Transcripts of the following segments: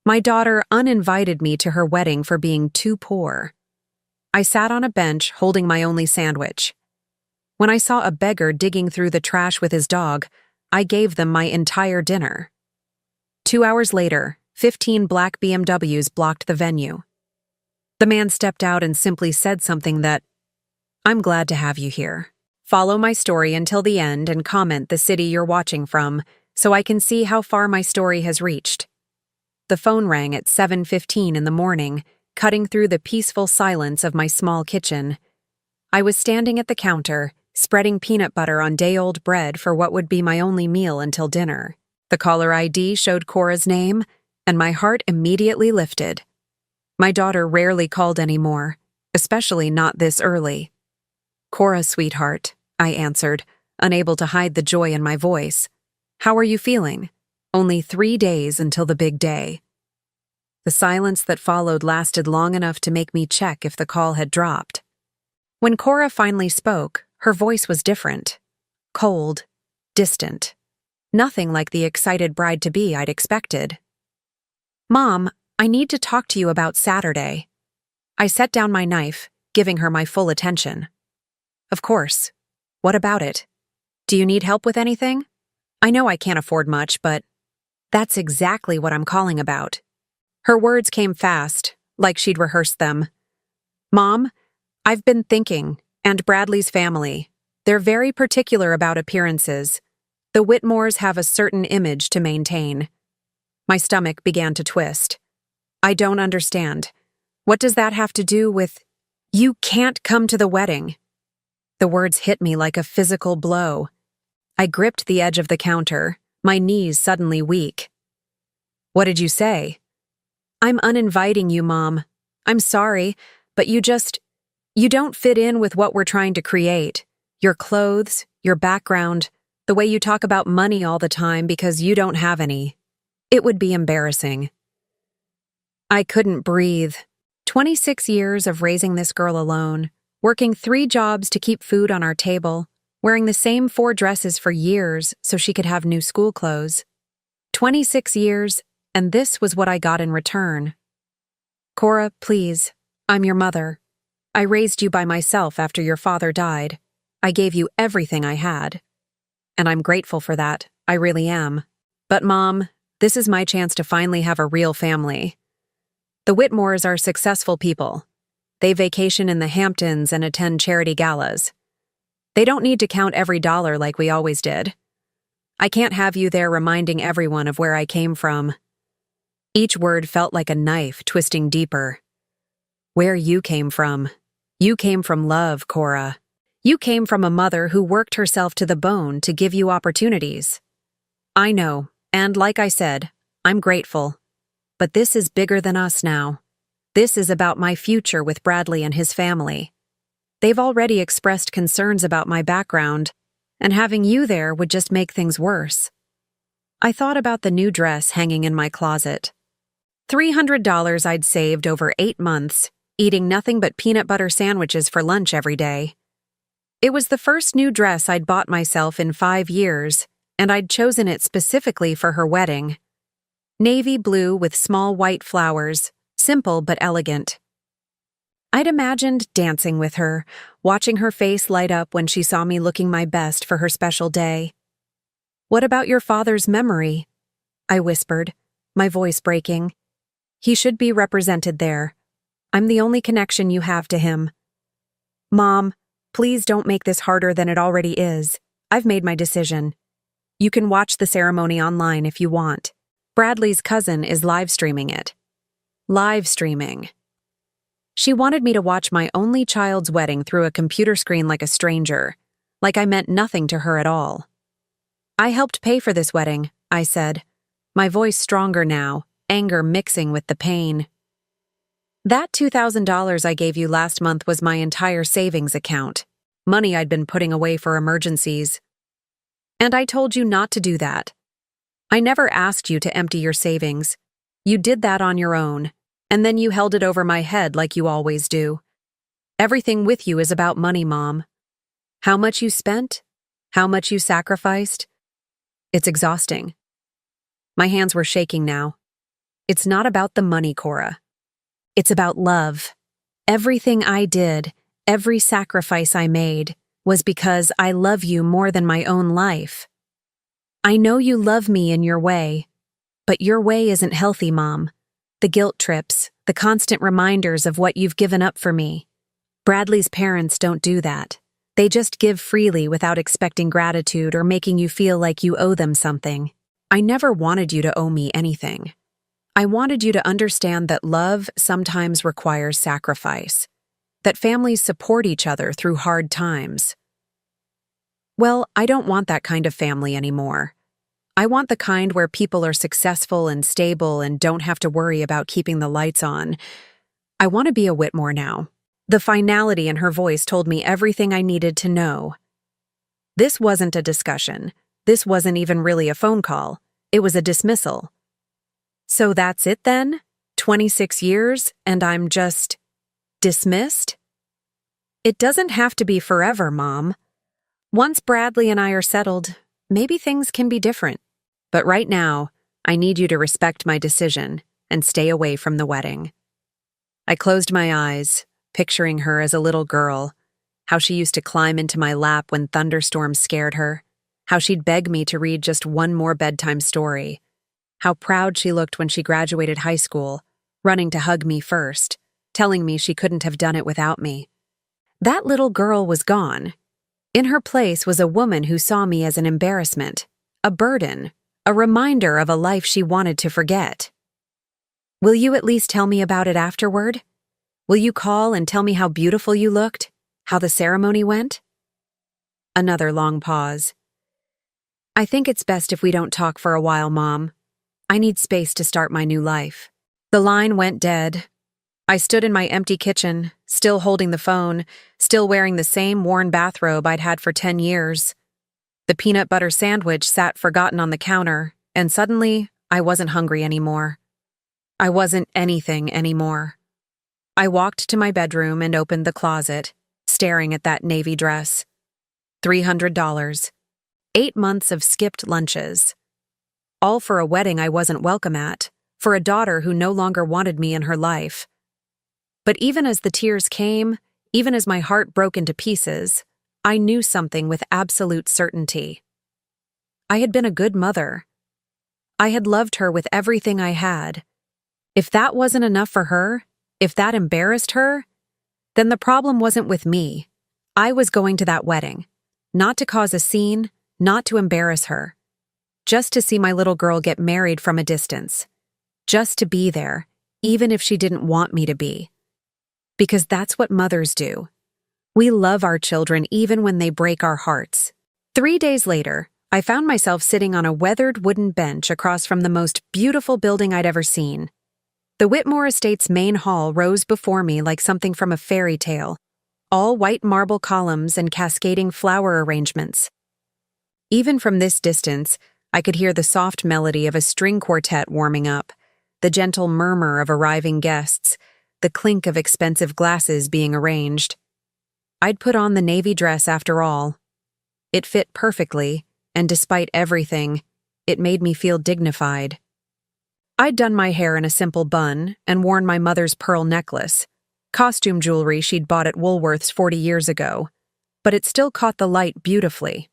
My daughter uninvited me to her wedding for being too poor. I sat on a bench holding my only sandwich. When I saw a beggar digging through the trash with his dog, I gave them my entire dinner. 2 hours later, 15 black BMWs blocked the venue. The man stepped out and simply said something that, "I'm glad to have you here. Follow my story until the end and comment the city you're watching from so I can see how far my story has reached." The phone rang at 7:15 in the morning, cutting through the peaceful silence of my small kitchen. I was standing at the counter, spreading peanut butter on day-old bread for what would be my only meal until dinner. The caller ID showed Cora's name, and my heart immediately lifted. My daughter rarely called anymore, especially not this early. "Cora, sweetheart," I answered, unable to hide the joy in my voice. "How are you feeling? Only 3 days until the big day." The silence that followed lasted long enough to make me check if the call had dropped. When Cora finally spoke, her voice was different. Cold, distant. Nothing like the excited bride-to-be I'd expected. "Mom, I need to talk to you about Saturday." I set down my knife, giving her my full attention. "Of course. What about it? Do you need help with anything? I know I can't afford much, but that's exactly what I'm calling about." Her words came fast, like she'd rehearsed them. "Mom, I've been thinking, and Bradley's family. They're very particular about appearances. The Whitmores have a certain image to maintain." My stomach began to twist. "I don't understand. What does that have to do with— You can't come to the wedding." The words hit me like a physical blow. I gripped the edge of the counter, my knees suddenly weak. "What did you say?" "I'm uninviting you, Mom. I'm sorry, but you don't fit in with what we're trying to create. Your clothes, your background, the way you talk about money all the time because you don't have any. It would be embarrassing." I couldn't breathe. 26 years of raising this girl alone, working 3 jobs to keep food on our table, wearing the same 4 dresses for years so she could have new school clothes. 26 years, and this was what I got in return. "Cora, please, I'm your mother. I raised you by myself after your father died. I gave you everything I had. And I'm grateful for that, I really am. But Mom, this is my chance to finally have a real family. The Whitmores are successful people. They vacation in the Hamptons and attend charity galas. They don't need to count every dollar like we always did. I can't have you there reminding everyone of where I came from." Each word felt like a knife twisting deeper. "Where you came from. You came from love, Cora. You came from a mother who worked herself to the bone to give you opportunities. I know, and like I said, I'm grateful. But this is bigger than us now. This is about my future with Bradley and his family. They've already expressed concerns about my background, and having you there would just make things worse." I thought about the new dress hanging in my closet. $300 I'd saved over 8 months, eating nothing but peanut butter sandwiches for lunch every day. It was the first new dress I'd bought myself in 5 years, and I'd chosen it specifically for her wedding. Navy blue with small white flowers, simple but elegant. I'd imagined dancing with her, watching her face light up when she saw me looking my best for her special day. "What about your father's memory?" I whispered, my voice breaking. "He should be represented there. I'm the only connection you have to him." "Mom, please don't make this harder than it already is. I've made my decision. You can watch the ceremony online if you want. Bradley's cousin is live streaming it." Live streaming. She wanted me to watch my only child's wedding through a computer screen like a stranger, like I meant nothing to her at all. "I helped pay for this wedding," I said, my voice stronger now, anger mixing with the pain. "That $2,000 I gave you last month was my entire savings account, money I'd been putting away for emergencies. And I told you not to do that. I never asked you to empty your savings. You did that on your own, and then you held it over my head like you always do. Everything with you is about money, Mom. How much you spent? How much you sacrificed? It's exhausting." My hands were shaking now. It's not about the money, Cora. It's about love. Everything I did, every sacrifice I made, was because I love you more than my own life. I know you love me in your way, but your way isn't healthy, Mom. The guilt trips, the constant reminders of what you've given up for me. Bradley's parents don't do that. They just give freely without expecting gratitude or making you feel like you owe them something. I never wanted you to owe me anything. I wanted you to understand that love sometimes requires sacrifice, that families support each other through hard times. Well, I don't want that kind of family anymore. I want the kind where people are successful and stable and don't have to worry about keeping the lights on. I want to be a Whitmore now. The finality in her voice told me everything I needed to know. This wasn't a discussion. This wasn't even really a phone call. It was a dismissal. So that's it then? 26 years, and I'm just dismissed? It doesn't have to be forever, Mom. Once Bradley and I are settled, maybe things can be different. But right now, I need you to respect my decision and stay away from the wedding. I closed my eyes, picturing her as a little girl, how she used to climb into my lap when thunderstorms scared her, how she'd beg me to read just one more bedtime story, how proud she looked when she graduated high school, running to hug me first, telling me she couldn't have done it without me. That little girl was gone. In her place was a woman who saw me as an embarrassment, a burden, a reminder of a life she wanted to forget. Will you at least tell me about it afterward? Will you call and tell me how beautiful you looked? How the ceremony went? Another long pause. I think it's best if we don't talk for a while, Mom. I need space to start my new life. The line went dead. I stood in my empty kitchen, still holding the phone, still wearing the same worn bathrobe I'd had for 10 years. The peanut butter sandwich sat forgotten on the counter, and suddenly, I wasn't hungry anymore. I wasn't anything anymore. I walked to my bedroom and opened the closet, staring at that navy dress. $300. 8 months of skipped lunches. All for a wedding I wasn't welcome at, for a daughter who no longer wanted me in her life. But even as the tears came, even as my heart broke into pieces, I knew something with absolute certainty. I had been a good mother. I had loved her with everything I had. If that wasn't enough for her, if that embarrassed her, then the problem wasn't with me. I was going to that wedding, not to cause a scene, not to embarrass her, just to see my little girl get married from a distance, just to be there, even if she didn't want me to be. Because that's what mothers do. We love our children even when they break our hearts. 3 days later, I found myself sitting on a weathered wooden bench across from the most beautiful building I'd ever seen. The Whitmore Estate's main hall rose before me like something from a fairy tale, all white marble columns and cascading flower arrangements. Even from this distance, I could hear the soft melody of a string quartet warming up, the gentle murmur of arriving guests, the clink of expensive glasses being arranged. I'd put on the navy dress after all. It fit perfectly, and despite everything, it made me feel dignified. I'd done my hair in a simple bun and worn my mother's pearl necklace, costume jewelry she'd bought at Woolworth's 40 years ago, but it still caught the light beautifully.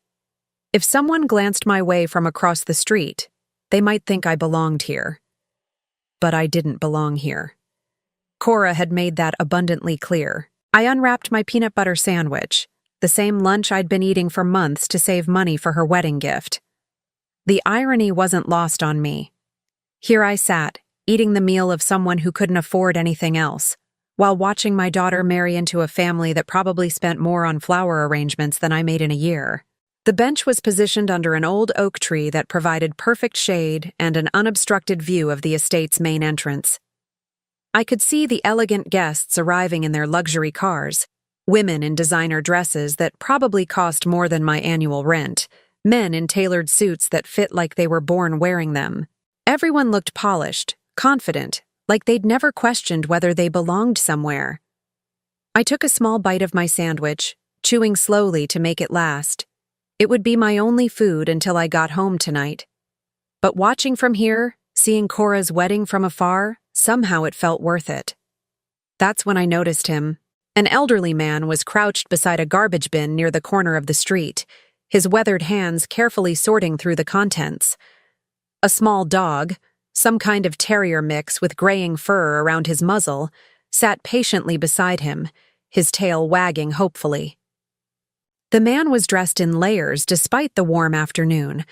If someone glanced my way from across the street, they might think I belonged here. But I didn't belong here. Cora had made that abundantly clear. I unwrapped my peanut butter sandwich, the same lunch I'd been eating for months to save money for her wedding gift. The irony wasn't lost on me. Here I sat, eating the meal of someone who couldn't afford anything else, while watching my daughter marry into a family that probably spent more on flower arrangements than I made in a year. The bench was positioned under an old oak tree that provided perfect shade and an unobstructed view of the estate's main entrance. I could see the elegant guests arriving in their luxury cars, women in designer dresses that probably cost more than my annual rent, men in tailored suits that fit like they were born wearing them. Everyone looked polished, confident, like they'd never questioned whether they belonged somewhere. I took a small bite of my sandwich, chewing slowly to make it last. It would be my only food until I got home tonight. But watching from here, Seeing Cora's wedding from afar, somehow it felt worth it. That's when I noticed him. An elderly man was crouched beside a garbage bin near the corner of the street, his weathered hands carefully sorting through the contents. A small dog, some kind of terrier mix with graying fur around his muzzle, sat patiently beside him, his tail wagging hopefully. The man was dressed in layers despite the warm afternoon,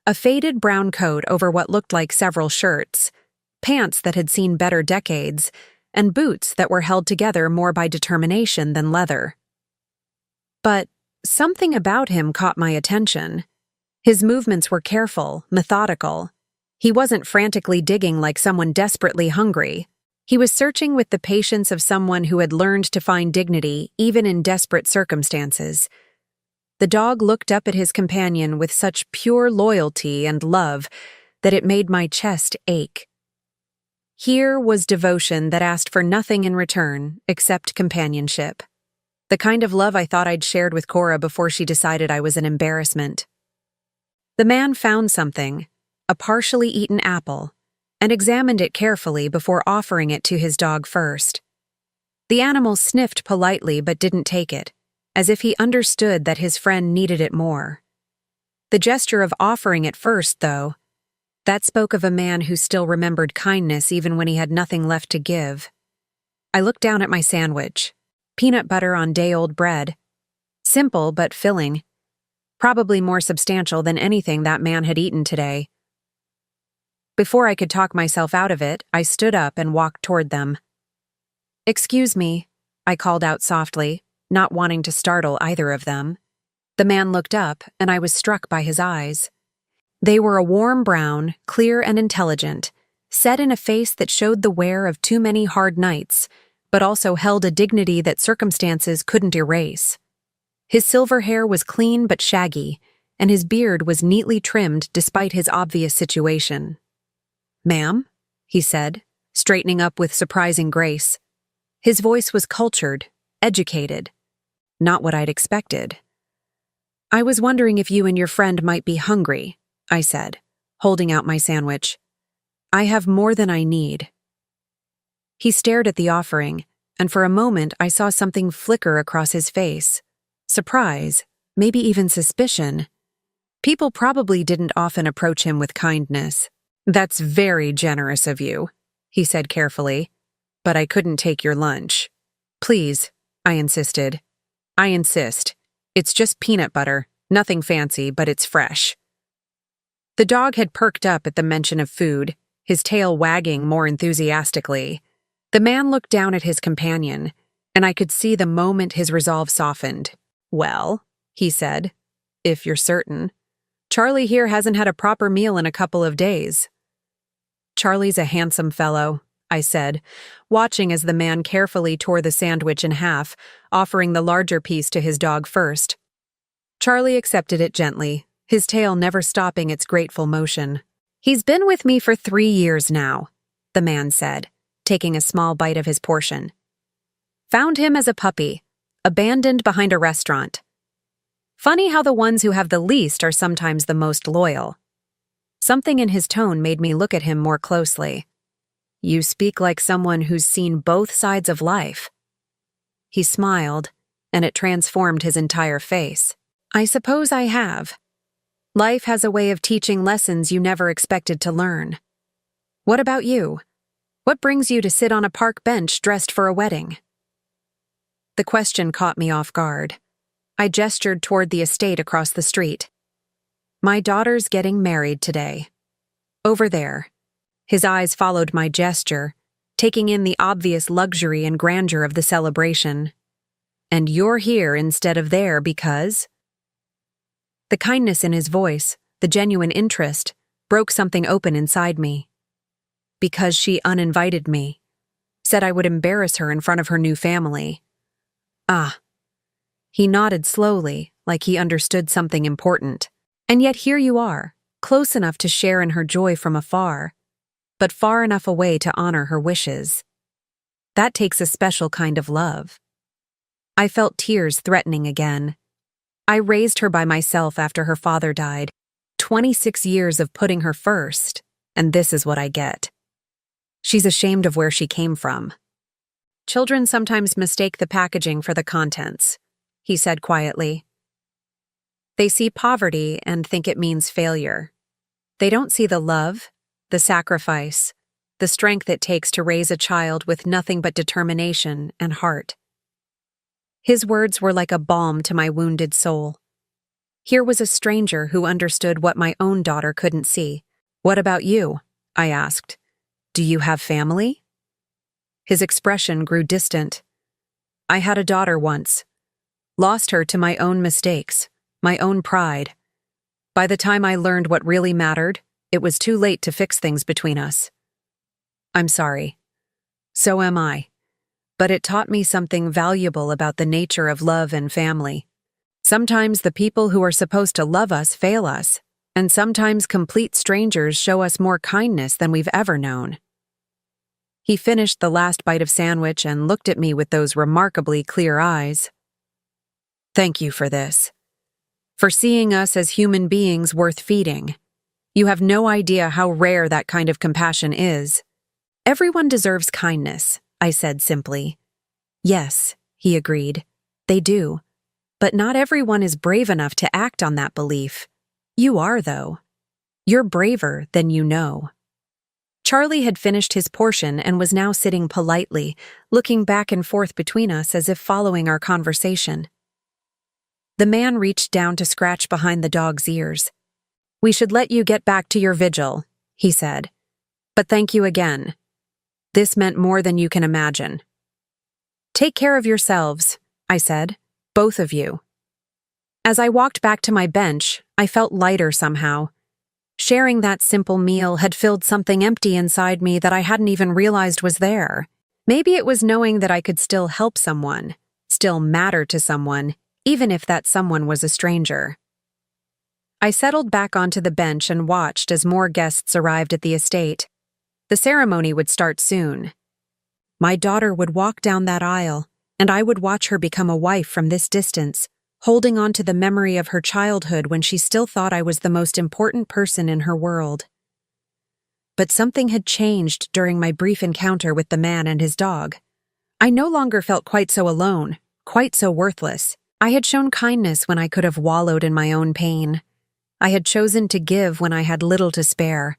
a faded brown coat over what looked like several shirts, pants that had seen better decades, and boots that were held together more by determination than leather. But something about him caught my attention. His movements were careful, methodical. He wasn't frantically digging like someone desperately hungry. He was searching with the patience of someone who had learned to find dignity even in desperate circumstances. The dog looked up at his companion with such pure loyalty and love that it made my chest ache. Here was devotion that asked for nothing in return except companionship. The kind of love I thought I'd shared with Cora before she decided I was an embarrassment. The man found something, a partially eaten apple, and examined it carefully before offering it to his dog first. The animal sniffed politely but didn't take it, as if he understood that his friend needed it more. The gesture of offering it first, though, that spoke of a man who still remembered kindness even when he had nothing left to give. I looked down at my sandwich, peanut butter on day-old bread. Simple but filling, probably more substantial than anything that man had eaten today. Before I could talk myself out of it, I stood up and walked toward them. "Excuse me," I called out softly, not wanting to startle either of them. The man looked up, and I was struck by his eyes. They were a warm brown, clear and intelligent, set in a face that showed the wear of too many hard nights, but also held a dignity that circumstances couldn't erase. His silver hair was clean but shaggy, and his beard was neatly trimmed despite his obvious situation. "Ma'am?" he said, straightening up with surprising grace. His voice was cultured, educated. Not what I'd expected. "I was wondering if you and your friend might be hungry," I said, holding out my sandwich. "I have more than I need." He stared at the offering, and for a moment I saw something flicker across his face. Surprise, maybe even suspicion. People probably didn't often approach him with kindness. "That's very generous of you," he said carefully, "but I couldn't take your lunch." "Please," I insisted. "I insist. It's just peanut butter, nothing fancy, but it's fresh." The dog had perked up at the mention of food, his tail wagging more enthusiastically. The man looked down at his companion, and I could see the moment his resolve softened. "Well," he said, "if you're certain. Charlie here hasn't had a proper meal in a couple of days." "Charlie's a handsome fellow," I said, watching as the man carefully tore the sandwich in half, offering the larger piece to his dog first. Charlie accepted it gently, his tail never stopping its grateful motion. "He's been with me for 3 years now," the man said, taking a small bite of his portion. "Found him as a puppy, abandoned behind a restaurant. Funny how the ones who have the least are sometimes the most loyal." Something in his tone made me look at him more closely. "You speak like someone who's seen both sides of life." He smiled, and it transformed his entire face. "I suppose I have. Life has a way of teaching lessons you never expected to learn. What about you? What brings you to sit on a park bench dressed for a wedding?" The question caught me off guard. I gestured toward the estate across the street. "My daughter's getting married today. Over there." His eyes followed my gesture, taking in the obvious luxury and grandeur of the celebration. "And you're here instead of there because—" The kindness in his voice, the genuine interest, broke something open inside me. "Because she uninvited me. Said I would embarrass her in front of her new family." "Ah." He nodded slowly, like he understood something important. "And yet here you are, close enough to share in her joy from afar, but far enough away to honor her wishes. That takes a special kind of love." I felt tears threatening again. I raised her by myself after her father died, 26 years of putting her first, and this is what I get. She's ashamed of where she came from. Children sometimes mistake the packaging for the contents, he said quietly. They see poverty and think it means failure. They don't see the love, the sacrifice, the strength it takes to raise a child with nothing but determination and heart. His words were like a balm to my wounded soul. Here was a stranger who understood what my own daughter couldn't see. "What about you?" I asked. "Do you have family?" His expression grew distant. "I had a daughter once. Lost her to my own mistakes, my own pride. By the time I learned what really mattered, it was too late to fix things between us." "I'm sorry." "So am I. But it taught me something valuable about the nature of love and family. Sometimes the people who are supposed to love us fail us, and sometimes complete strangers show us more kindness than we've ever known." He finished the last bite of sandwich and looked at me with those remarkably clear eyes. "Thank you for this. For seeing us as human beings worth feeding. You have no idea how rare that kind of compassion is." "Everyone deserves kindness," I said simply. "Yes," he agreed. "They do. But not everyone is brave enough to act on that belief. You are, though. You're braver than you know." Charlie had finished his portion and was now sitting politely, looking back and forth between us as if following our conversation. The man reached down to scratch behind the dog's ears. "We should let you get back to your vigil," he said. "But thank you again. This meant more than you can imagine." "Take care of yourselves," I said. "Both of you." As I walked back to my bench, I felt lighter somehow. Sharing that simple meal had filled something empty inside me that I hadn't even realized was there. Maybe it was knowing that I could still help someone, still matter to someone, even if that someone was a stranger. I settled back onto the bench and watched as more guests arrived at the estate. The ceremony would start soon. My daughter would walk down that aisle, and I would watch her become a wife from this distance, holding on to the memory of her childhood when she still thought I was the most important person in her world. But something had changed during my brief encounter with the man and his dog. I no longer felt quite so alone, quite so worthless. I had shown kindness when I could have wallowed in my own pain. I had chosen to give when I had little to spare.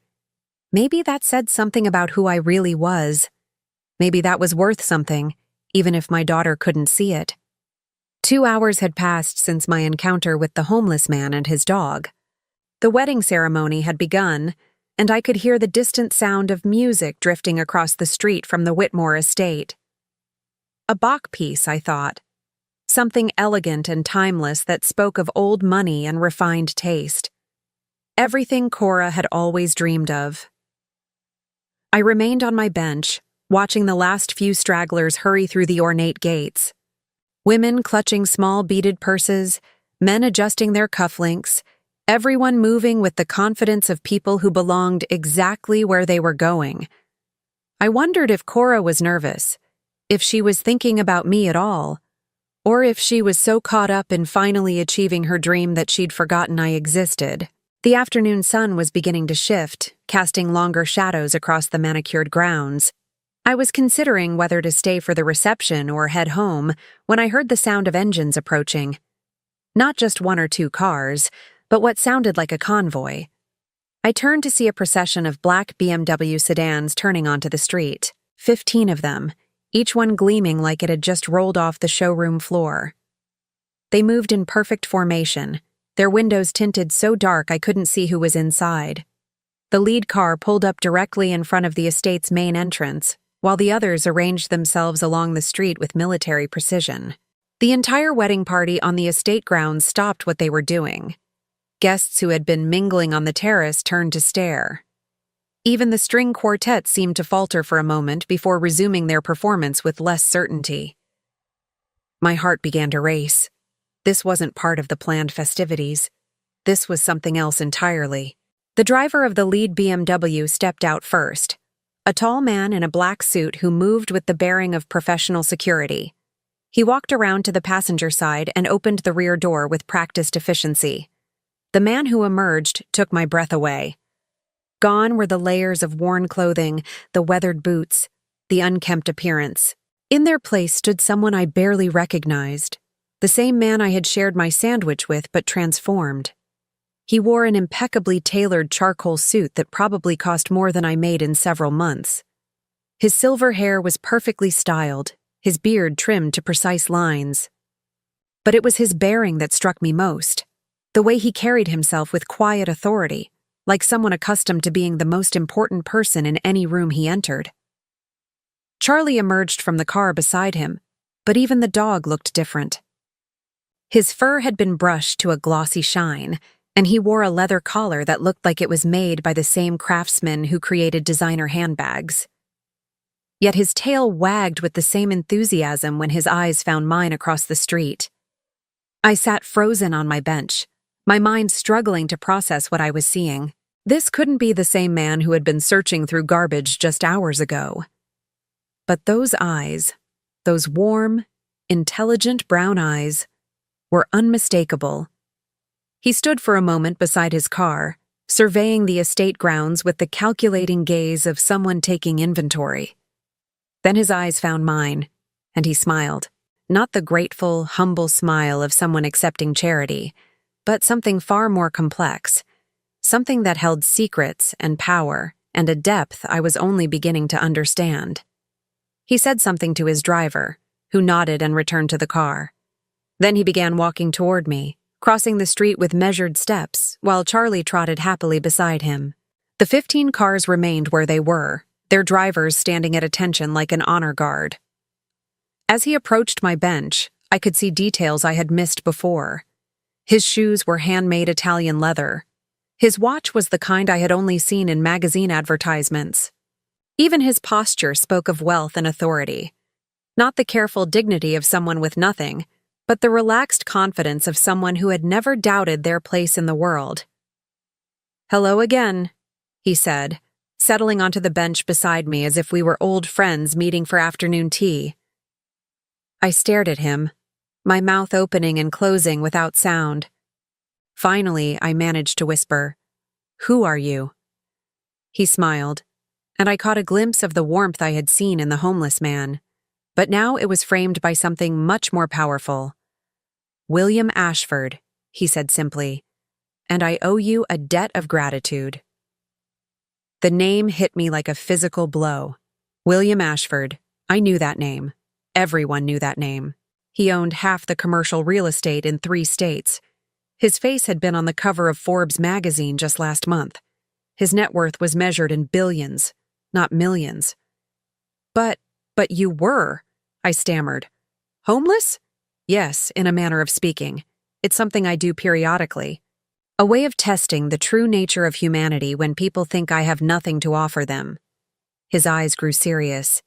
Maybe that said something about who I really was. Maybe that was worth something, even if my daughter couldn't see it. 2 hours had passed since my encounter with the homeless man and his dog. The wedding ceremony had begun, and I could hear the distant sound of music drifting across the street from the Whitmore estate. A Bach piece, I thought. Something elegant and timeless that spoke of old money and refined taste. Everything Cora had always dreamed of. I remained on my bench, watching the last few stragglers hurry through the ornate gates. Women clutching small beaded purses, men adjusting their cufflinks, everyone moving with the confidence of people who belonged exactly where they were going. I wondered if Cora was nervous, if she was thinking about me at all, or if she was so caught up in finally achieving her dream that she'd forgotten I existed. The afternoon sun was beginning to shift, casting longer shadows across the manicured grounds. I was considering whether to stay for the reception or head home when I heard the sound of engines approaching. Not just 1 or 2 cars, but what sounded like a convoy. I turned to see a procession of black BMW sedans turning onto the street, 15 of them, each one gleaming like it had just rolled off the showroom floor. They moved in perfect formation, their windows tinted so dark I couldn't see who was inside. The lead car pulled up directly in front of the estate's main entrance, while the others arranged themselves along the street with military precision. The entire wedding party on the estate grounds stopped what they were doing. Guests who had been mingling on the terrace turned to stare. Even the string quartet seemed to falter for a moment before resuming their performance with less certainty. My heart began to race. This wasn't part of the planned festivities. This was something else entirely. The driver of the lead BMW stepped out first, a tall man in a black suit who moved with the bearing of professional security. He walked around to the passenger side and opened the rear door with practiced efficiency. The man who emerged took my breath away. Gone were the layers of worn clothing, the weathered boots, the unkempt appearance. In their place stood someone I barely recognized, the same man I had shared my sandwich with but transformed. He wore an impeccably tailored charcoal suit that probably cost more than I made in several months. His silver hair was perfectly styled, his beard trimmed to precise lines. But it was his bearing that struck me most, the way he carried himself with quiet authority, like someone accustomed to being the most important person in any room he entered. Charlie emerged from the car beside him, but even the dog looked different. His fur had been brushed to a glossy shine, and he wore a leather collar that looked like it was made by the same craftsman who created designer handbags. Yet his tail wagged with the same enthusiasm when his eyes found mine across the street. I sat frozen on my bench, my mind struggling to process what I was seeing. This couldn't be the same man who had been searching through garbage just hours ago. But those eyes, those warm, intelligent brown eyes, were unmistakable. He stood for a moment beside his car, surveying the estate grounds with the calculating gaze of someone taking inventory. Then his eyes found mine, and he smiled. Not the grateful, humble smile of someone accepting charity, but something far more complex, something that held secrets and power and a depth I was only beginning to understand. He said something to his driver, who nodded and returned to the car. Then he began walking toward me, crossing the street with measured steps, while Charlie trotted happily beside him. The 15 cars remained where they were, their drivers standing at attention like an honor guard. As he approached my bench, I could see details I had missed before. His shoes were handmade Italian leather. His watch was the kind I had only seen in magazine advertisements. Even his posture spoke of wealth and authority. Not the careful dignity of someone with nothing, but the relaxed confidence of someone who had never doubted their place in the world. "Hello again," he said, settling onto the bench beside me as if we were old friends meeting for afternoon tea. I stared at him, my mouth opening and closing without sound. Finally, I managed to whisper, "Who are you?" He smiled, and I caught a glimpse of the warmth I had seen in the homeless man, but now it was framed by something much more powerful. "William Ashford," he said simply, "and I owe you a debt of gratitude." The name hit me like a physical blow. William Ashford. I knew that name. Everyone knew that name. He owned half the commercial real estate in 3 states. His face had been on the cover of Forbes magazine just last month. His net worth was measured in billions, not millions. But you were," I stammered. "Homeless?" "Yes, in a manner of speaking. It's something I do periodically. A way of testing the true nature of humanity when people think I have nothing to offer them." His eyes grew serious.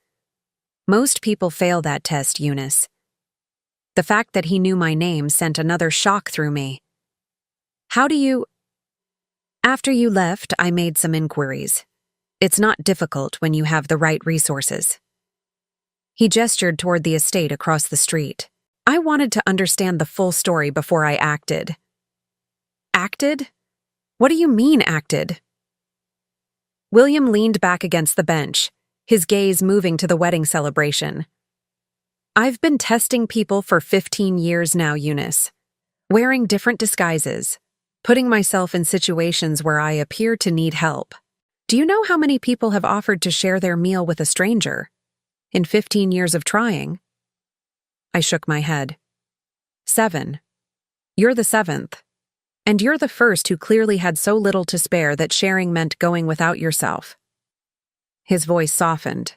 "Most people fail that test, Eunice." The fact that he knew my name sent another shock through me. "How do you—" "After you left, I made some inquiries. It's not difficult when you have the right resources." He gestured toward the estate across the street. I wanted to understand the full story before I acted. "Acted? What do you mean, acted?" William leaned back against the bench, his gaze moving to the wedding celebration. "I've been testing people for 15 years now, Eunice. Wearing different disguises, putting myself in situations where I appear to need help. Do you know how many people have offered to share their meal with a stranger? In 15 years of trying?" I shook my head. 7. You're the 7th. And you're the first who clearly had so little to spare that sharing meant going without yourself. His voice softened.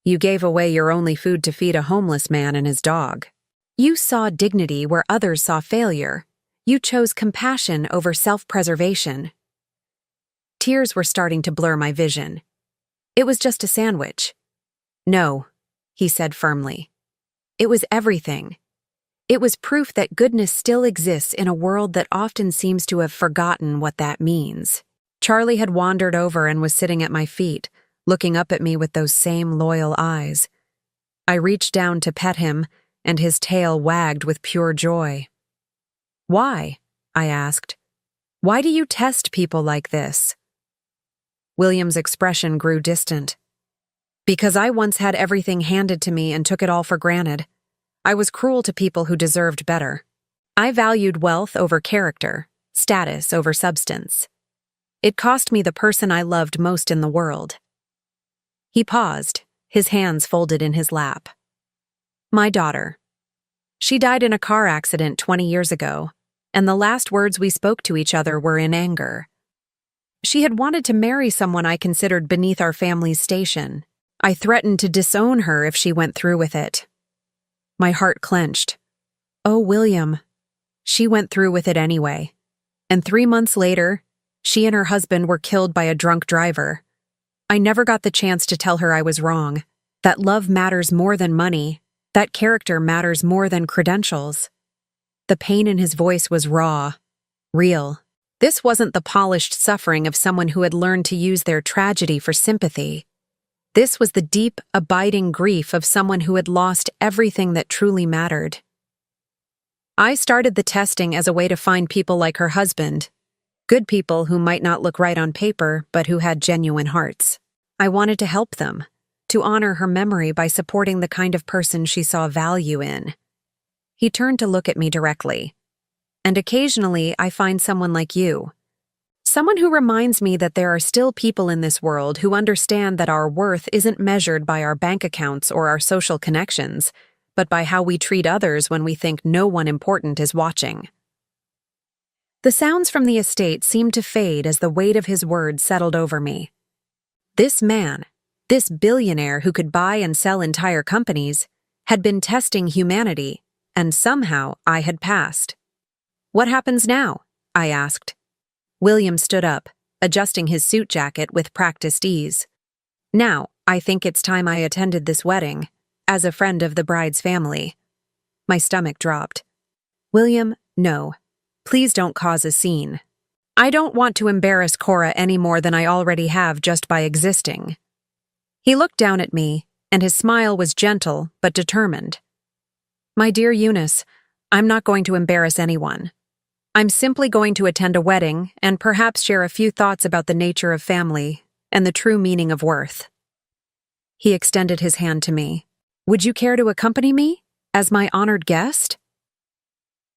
"You gave away your only food to feed a homeless man and his dog. You saw dignity where others saw failure. You chose compassion over self-preservation." Tears were starting to blur my vision. "It was just a sandwich." "No," he said firmly. "It was everything. It was proof that goodness still exists in a world that often seems to have forgotten what that means." Charlie had wandered over and was sitting at my feet, looking up at me with those same loyal eyes. I reached down to pet him, and his tail wagged with pure joy. "Why?" I asked. "Why do you test people like this?" William's expression grew distant. Because I once had everything handed to me and took it all for granted. I was cruel to people who deserved better. I valued wealth over character, status over substance. It cost me the person I loved most in the world. He paused, his hands folded in his lap. My daughter. She died in a car accident 20 years ago, and the last words we spoke to each other were in anger. She had wanted to marry someone I considered beneath our family's station. I threatened to disown her if she went through with it. My heart clenched. Oh, William. She went through with it anyway. And 3 months later, she and her husband were killed by a drunk driver. I never got the chance to tell her I was wrong, that love matters more than money, that character matters more than credentials. The pain in his voice was raw, real. This wasn't the polished suffering of someone who had learned to use their tragedy for sympathy. This was the deep, abiding grief of someone who had lost everything that truly mattered. I started the testing as a way to find people like her husband, good people who might not look right on paper, but who had genuine hearts. I wanted to help them, to honor her memory by supporting the kind of person she saw value in. He turned to look at me directly. And occasionally, I find someone like you. Someone who reminds me that there are still people in this world who understand that our worth isn't measured by our bank accounts or our social connections, but by how we treat others when we think no one important is watching. The sounds from the estate seemed to fade as the weight of his words settled over me. This man, this billionaire who could buy and sell entire companies, had been testing humanity, and somehow I had passed. What happens now? I asked. William stood up, adjusting his suit jacket with practiced ease. Now, I think it's time I attended this wedding, as a friend of the bride's family. My stomach dropped. William, no. Please don't cause a scene. I don't want to embarrass Cora any more than I already have just by existing. He looked down at me, and his smile was gentle but determined. My dear Eunice, I'm not going to embarrass anyone. I'm simply going to attend a wedding and perhaps share a few thoughts about the nature of family and the true meaning of worth. He extended his hand to me. Would you care to accompany me as my honored guest?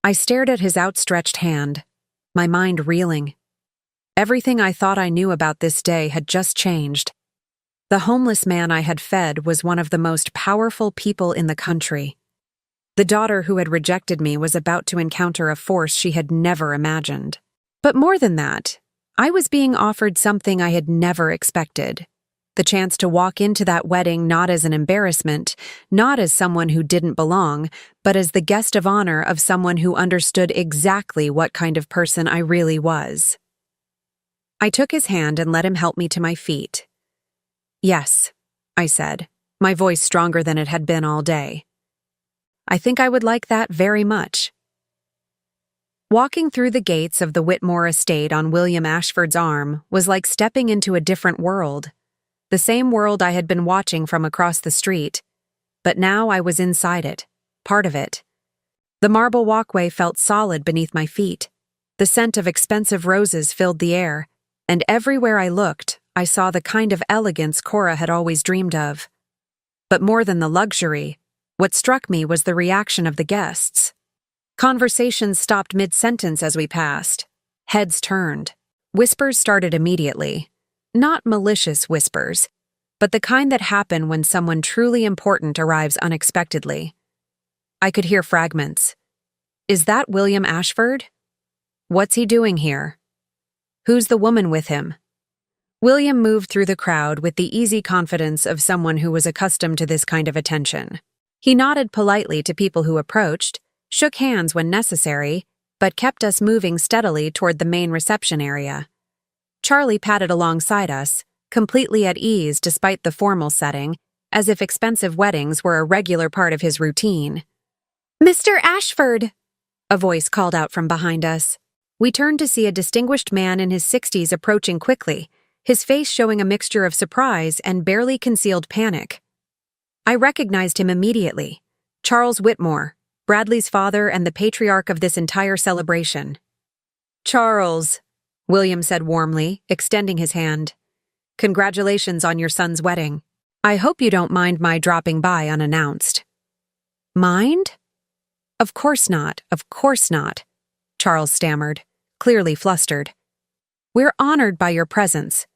I stared at his outstretched hand, my mind reeling. Everything I thought I knew about this day had just changed. The homeless man I had fed was one of the most powerful people in the country. The daughter who had rejected me was about to encounter a force she had never imagined. But more than that, I was being offered something I had never expected. The chance to walk into that wedding not as an embarrassment, not as someone who didn't belong, but as the guest of honor of someone who understood exactly what kind of person I really was. I took his hand and let him help me to my feet. Yes, I said, my voice stronger than it had been all day. I think I would like that very much. Walking through the gates of the Whitmore estate on William Ashford's arm was like stepping into a different world, the same world I had been watching from across the street, but now I was inside it, part of it. The marble walkway felt solid beneath my feet. The scent of expensive roses filled the air, and everywhere I looked, I saw the kind of elegance Cora had always dreamed of. But more than the luxury, what struck me was the reaction of the guests. Conversations stopped mid-sentence as we passed. Heads turned. Whispers started immediately. Not malicious whispers, but the kind that happen when someone truly important arrives unexpectedly. I could hear fragments. Is that William Ashford? What's he doing here? Who's the woman with him? William moved through the crowd with the easy confidence of someone who was accustomed to this kind of attention. He nodded politely to people who approached, shook hands when necessary, but kept us moving steadily toward the main reception area. Charlie padded alongside us, completely at ease despite the formal setting, as if expensive weddings were a regular part of his routine. "Mr. Ashford!" a voice called out from behind us. We turned to see a distinguished man in his 60s approaching quickly, his face showing a mixture of surprise and barely concealed panic. I recognized him immediately. Charles Whitmore, Bradley's father and the patriarch of this entire celebration. "Charles," William said warmly, extending his hand. Congratulations on your son's wedding. I hope you don't mind my dropping by unannounced." "Mind? Of course not, of course not," Charles stammered, clearly flustered. "We're honored by your presence,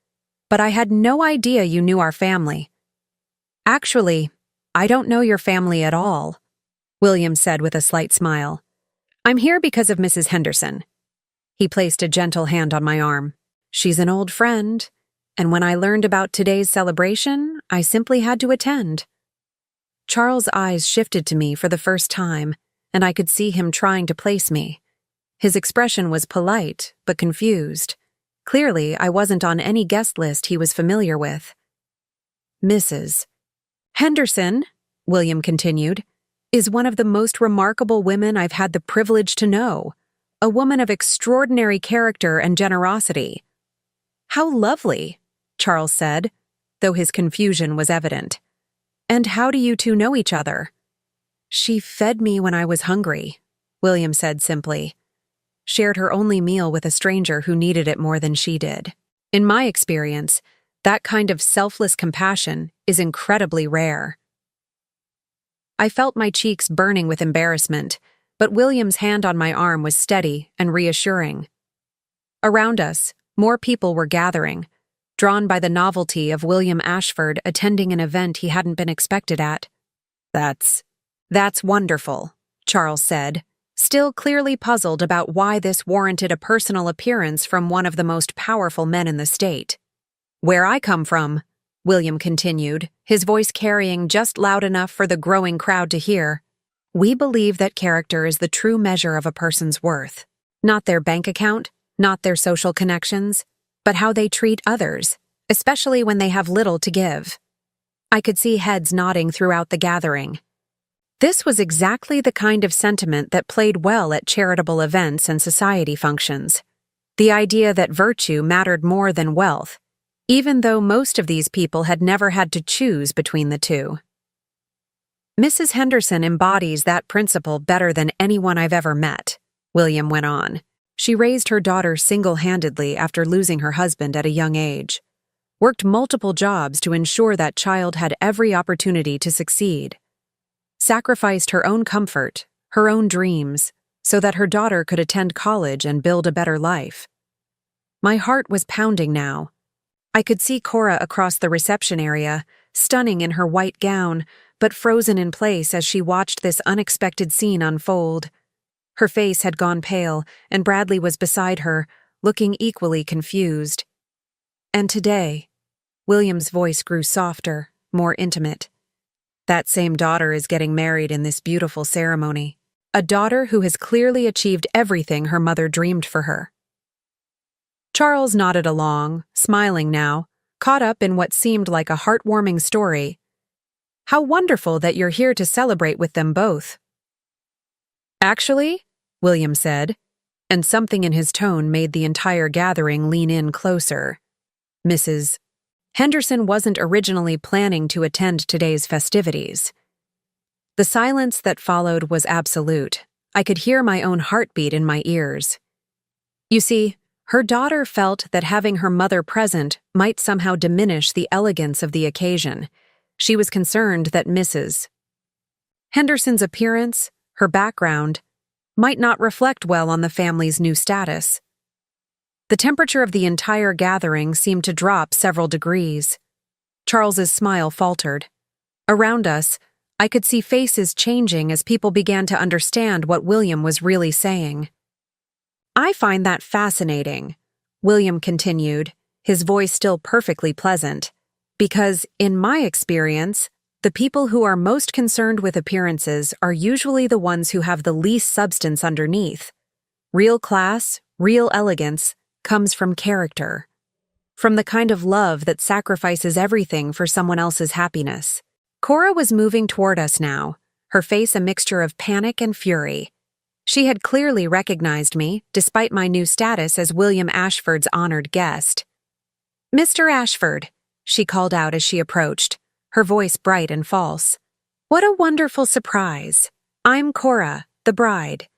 but I had no idea you knew our family." "Actually, I don't know your family at all," William said with a slight smile. "I'm here because of Mrs. Henderson." He placed a gentle hand on my arm. "She's an old friend, and when I learned about today's celebration, I simply had to attend." Charles' eyes shifted to me for the first time, and I could see him trying to place me. His expression was polite, but confused. Clearly, I wasn't on any guest list he was familiar with. "Mrs. Henderson," William continued, "is one of the most remarkable women I've had the privilege to know, a woman of extraordinary character and generosity." "How lovely," Charles said, though his confusion was evident. "And how do you two know each other?" "She fed me when I was hungry," William said simply. "Shared her only meal with a stranger who needed it more than she did." In my experience, that kind of selfless compassion is incredibly rare. I felt my cheeks burning with embarrassment, but William's hand on my arm was steady and reassuring. Around us, more people were gathering, drawn by the novelty of William Ashford attending an event he hadn't been expected at. That's wonderful," Charles said, still clearly puzzled about why this warranted a personal appearance from one of the most powerful men in the state. "Where I come from," William continued, his voice carrying just loud enough for the growing crowd to hear, "we believe that character is the true measure of a person's worth. Not their bank account, not their social connections, but how they treat others, especially when they have little to give." I could see heads nodding throughout the gathering. This was exactly the kind of sentiment that played well at charitable events and society functions. The idea that virtue mattered more than wealth, even though most of these people had never had to choose between the two. "Mrs. Henderson embodies that principle better than anyone I've ever met," William went on. "She raised her daughter single-handedly after losing her husband at a young age, worked multiple jobs to ensure that child had every opportunity to succeed, sacrificed her own comfort, her own dreams, so that her daughter could attend college and build a better life." My heart was pounding now. I could see Cora across the reception area, stunning in her white gown, but frozen in place as she watched this unexpected scene unfold. Her face had gone pale, and Bradley was beside her, looking equally confused. "And today," William's voice grew softer, more intimate, "that same daughter is getting married in this beautiful ceremony. A daughter who has clearly achieved everything her mother dreamed for her." Charles nodded along, smiling now, caught up in what seemed like a heartwarming story. "How wonderful that you're here to celebrate with them both." "Actually," William said, and something in his tone made the entire gathering lean in closer, "Mrs. Henderson wasn't originally planning to attend today's festivities." The silence that followed was absolute. I could hear my own heartbeat in my ears. You see, her daughter felt that having her mother present might somehow diminish the elegance of the occasion. She was concerned that Mrs. Henderson's appearance, her background, might not reflect well on the family's new status. The temperature of the entire gathering seemed to drop several degrees. Charles's smile faltered. Around us, I could see faces changing as people began to understand what William was really saying. "I find that fascinating," William continued, his voice still perfectly pleasant, "because, in my experience, the people who are most concerned with appearances are usually the ones who have the least substance underneath. Real class, real elegance, comes from character. From the kind of love that sacrifices everything for someone else's happiness." Cora was moving toward us now, her face a mixture of panic and fury. She had clearly recognized me, despite my new status as William Ashford's honored guest. "Mr. Ashford," she called out as she approached, her voice bright and false. "What a wonderful surprise. I'm Cora, the bride."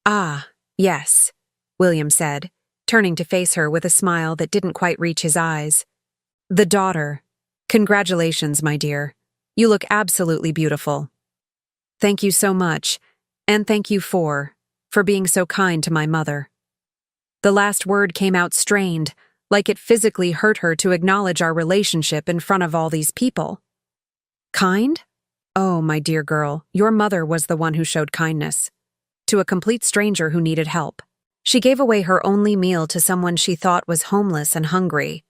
"Ah, yes," William said, turning to face her with a smile that didn't quite reach his eyes. The daughter. Congratulations, my dear. You look absolutely beautiful. Thank you so much, and thank you for being so kind to my mother. The last word came out strained, like it physically hurt her to acknowledge our relationship in front of all these people. Kind? Oh, my dear girl, your mother was the one who showed kindness. To a complete stranger who needed help. She gave away her only meal to someone she thought was homeless and hungry.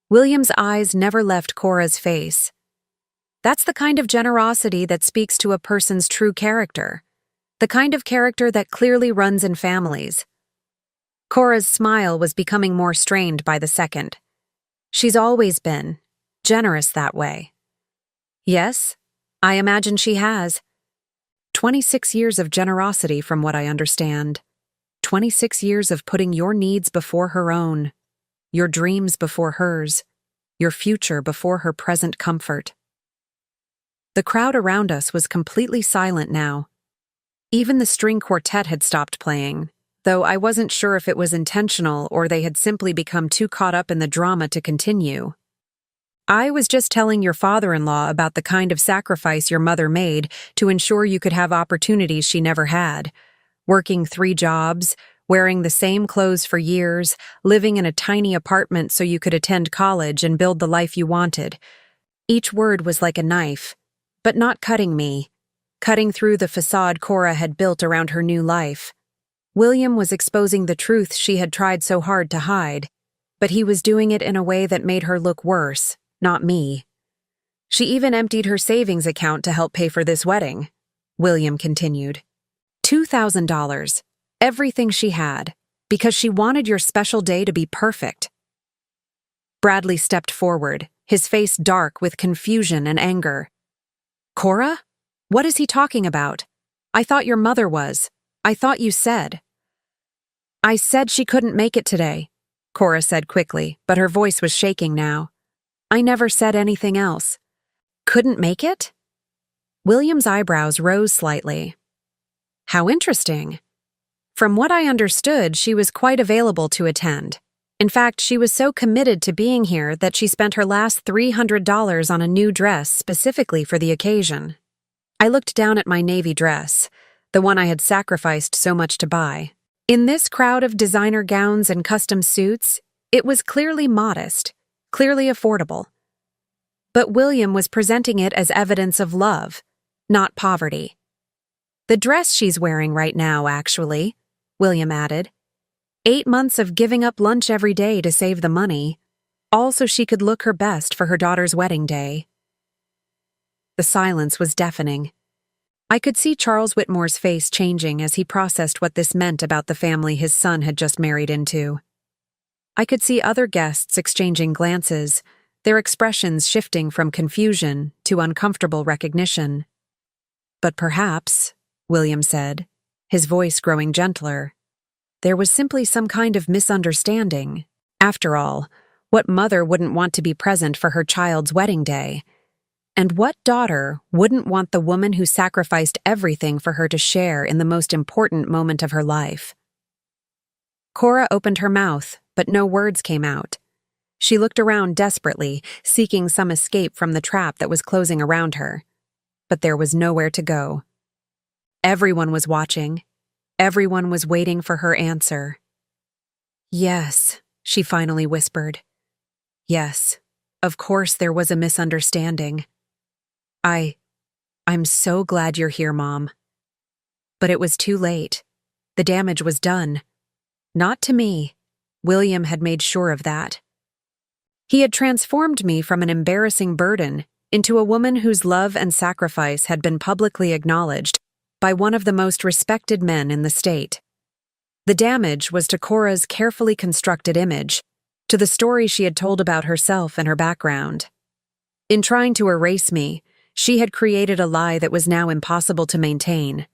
William's eyes never left Cora's face. That's the kind of generosity that speaks to a person's true character. The kind of character that clearly runs in families. Cora's smile was becoming more strained by the second. She's always been generous that way. Yes, I imagine she has. 26 years of generosity from what I understand. 26 years of putting your needs before her own, your dreams before hers, your future before her present comfort. The crowd around us was completely silent now. Even the string quartet had stopped playing, though I wasn't sure if it was intentional or they had simply become too caught up in the drama to continue. I was just telling your father-in-law about the kind of sacrifice your mother made to ensure you could have opportunities she never had. Working 3 jobs, wearing the same clothes for years, living in a tiny apartment so you could attend college and build the life you wanted. Each word was like a knife, but not cutting me, cutting through the facade Cora had built around her new life. William was exposing the truth she had tried so hard to hide, but he was doing it in a way that made her look worse, not me. She even emptied her savings account to help pay for this wedding, William continued. $2,000, everything she had, because she wanted your special day to be perfect. Bradley stepped forward, his face dark with confusion and anger. Cora? What is he talking about? I thought your mother was. I thought you said. I said she couldn't make it today, Cora said quickly, but her voice was shaking now. I never said anything else. Couldn't make it? William's eyebrows rose slightly. How interesting. From what I understood, she was quite available to attend. In fact, she was so committed to being here that she spent her last $300 on a new dress specifically for the occasion. I looked down at my navy dress, the one I had sacrificed so much to buy. In this crowd of designer gowns and custom suits, it was clearly modest, clearly affordable. But William was presenting it as evidence of love, not poverty. The dress she's wearing right now, actually, William added. 8 months of giving up lunch every day to save the money, all so she could look her best for her daughter's wedding day. The silence was deafening. I could see Charles Whitmore's face changing as he processed what this meant about the family his son had just married into. I could see other guests exchanging glances, their expressions shifting from confusion to uncomfortable recognition. But perhaps, William said, his voice growing gentler, there was simply some kind of misunderstanding. After all, what mother wouldn't want to be present for her child's wedding day? And what daughter wouldn't want the woman who sacrificed everything for her to share in the most important moment of her life? Cora opened her mouth, but no words came out. She looked around desperately, seeking some escape from the trap that was closing around her. But there was nowhere to go. Everyone was watching. Everyone was waiting for her answer. Yes, she finally whispered. Yes, of course there was a misunderstanding. I'm so glad you're here, Mom. But it was too late. The damage was done. Not to me. William had made sure of that. He had transformed me from an embarrassing burden into a woman whose love and sacrifice had been publicly acknowledged by one of the most respected men in the state. The damage was to Cora's carefully constructed image, to the story she had told about herself and her background. In trying to erase me, she had created a lie that was now impossible to maintain.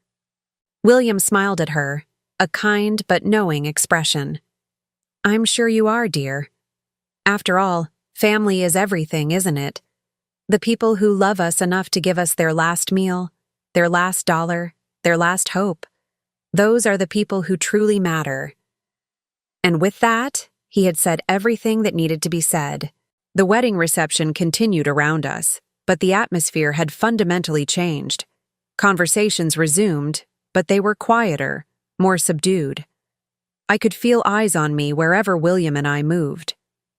William smiled at her, a kind but knowing expression. I'm sure you are, dear. After all, family is everything, isn't it? The people who love us enough to give us their last meal, their last dollar, their last hope. Those are the people who truly matter. And with that, he had said everything that needed to be said. The wedding reception continued around us, but the atmosphere had fundamentally changed. Conversations resumed, but they were quieter, more subdued. I could feel eyes on me wherever William and I moved.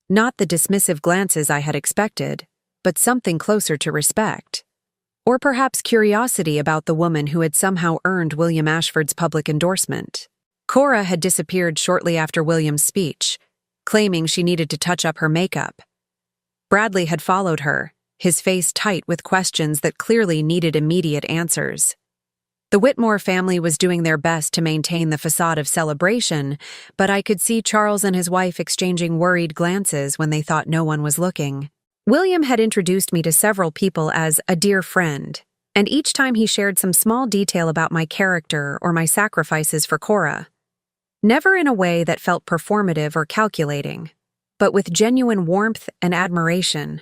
Not the dismissive glances I had expected, but something closer to respect. Or perhaps curiosity about the woman who had somehow earned William Ashford's public endorsement. Cora had disappeared shortly after William's speech, claiming she needed to touch up her makeup. Bradley had followed her, his face tight with questions that clearly needed immediate answers. The Whitmore family was doing their best to maintain the facade of celebration, but I could see Charles and his wife exchanging worried glances when they thought no one was looking. William had introduced me to several people as a dear friend, and each time he shared some small detail about my character or my sacrifices for Cora. Never in a way that felt performative or calculating, but with genuine warmth and admiration.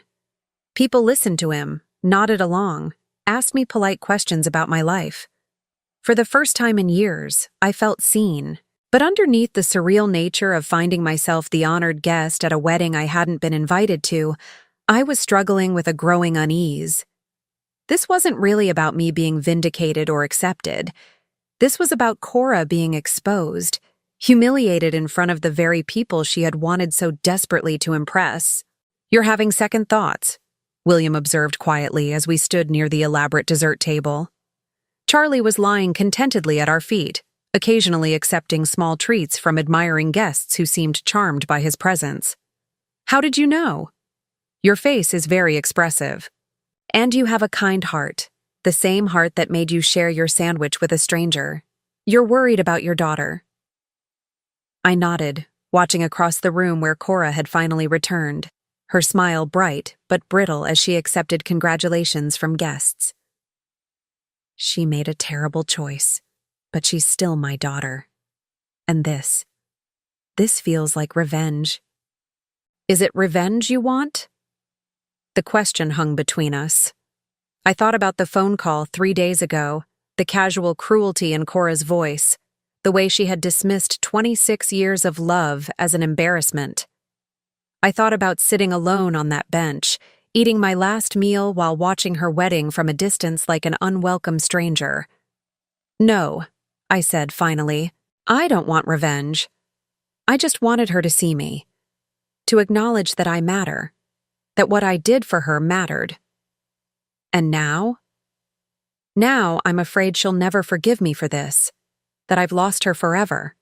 People listened to him, nodded along, asked me polite questions about my life. For the first time in years, I felt seen. But underneath the surreal nature of finding myself the honored guest at a wedding I hadn't been invited to, I was struggling with a growing unease. This wasn't really about me being vindicated or accepted. This was about Cora being exposed, humiliated in front of the very people she had wanted so desperately to impress. "You're having second thoughts," William observed quietly as we stood near the elaborate dessert table. Charlie was lying contentedly at our feet, occasionally accepting small treats from admiring guests who seemed charmed by his presence. "How did you know?" "Your face is very expressive. And you have a kind heart, the same heart that made you share your sandwich with a stranger. You're worried about your daughter." I nodded, watching across the room where Cora had finally returned, her smile bright but brittle as she accepted congratulations from guests. "She made a terrible choice, but she's still my daughter. And this feels like revenge." "Is it revenge you want?" The question hung between us. I thought about the phone call 3 days ago, the casual cruelty in Cora's voice, the way she had dismissed 26 years of love as an embarrassment. I thought about sitting alone on that bench, eating my last meal while watching her wedding from a distance like an unwelcome stranger. "No," I said finally, "I don't want revenge. I just wanted her to see me, to acknowledge that I matter, that what I did for her mattered. And now? Now I'm afraid she'll never forgive me for this, that I've lost her forever."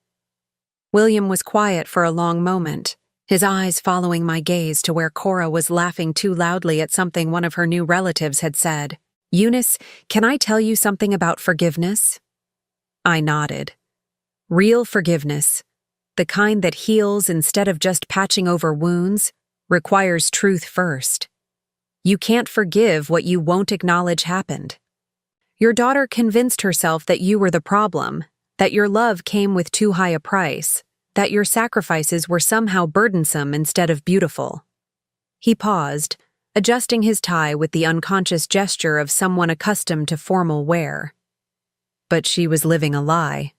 William was quiet for a long moment, his eyes following my gaze to where Cora was laughing too loudly at something one of her new relatives had said. "Eunice, can I tell you something about forgiveness?" I nodded. Real forgiveness, the kind that heals instead of just patching over wounds, requires truth first. You can't forgive what you won't acknowledge happened. Your daughter convinced herself that you were the problem, that your love came with too high a price, that your sacrifices were somehow burdensome instead of beautiful. He paused, adjusting his tie with the unconscious gesture of someone accustomed to formal wear. But she was living a lie,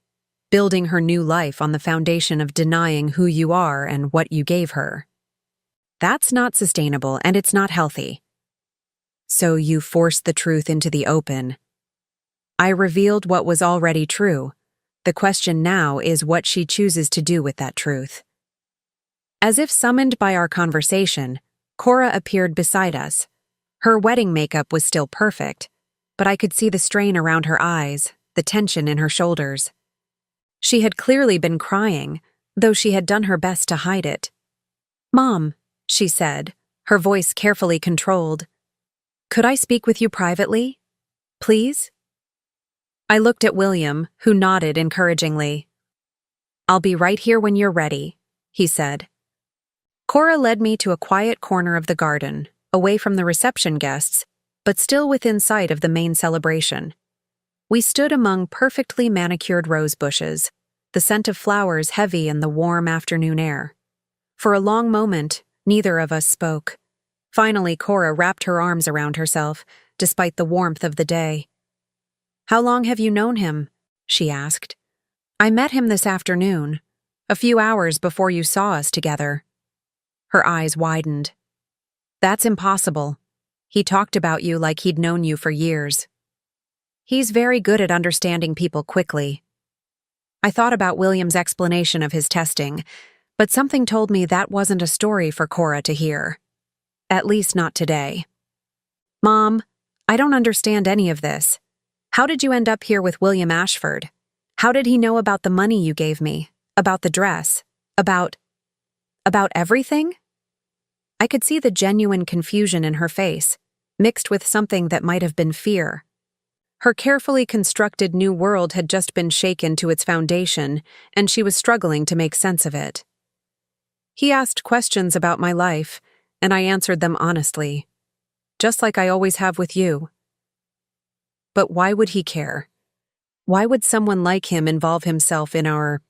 building her new life on the foundation of denying who you are and what you gave her. That's not sustainable and it's not healthy. So you forced the truth into the open. I revealed what was already true. The question now is what she chooses to do with that truth. As if summoned by our conversation, Cora appeared beside us. Her wedding makeup was still perfect, but I could see the strain around her eyes, the tension in her shoulders. She had clearly been crying, though she had done her best to hide it. "Mom," she said, her voice carefully controlled, "could I speak with you privately? Please?" I looked at William, who nodded encouragingly. "I'll be right here when you're ready," he said. Cora led me to a quiet corner of the garden, away from the reception guests, but still within sight of the main celebration. We stood among perfectly manicured rose bushes, the scent of flowers heavy in the warm afternoon air. For a long moment, neither of us spoke. Finally, Cora wrapped her arms around herself, despite the warmth of the day. "How long have you known him?" she asked. "I met him this afternoon, a few hours before you saw us together." Her eyes widened. That's impossible. He talked about you like he'd known you for years. He's very good at understanding people quickly. I thought about William's explanation of his testing, but something told me that wasn't a story for Cora to hear. At least not today. Mom, I don't understand any of this. How did you end up here with William Ashford? How did he know about the money you gave me? About the dress? About everything? I could see the genuine confusion in her face, mixed with something that might have been fear. Her carefully constructed new world had just been shaken to its foundation, and she was struggling to make sense of it. He asked questions about my life, and I answered them honestly, just like I always have with you. But why would he care? Why would someone like him involve himself in our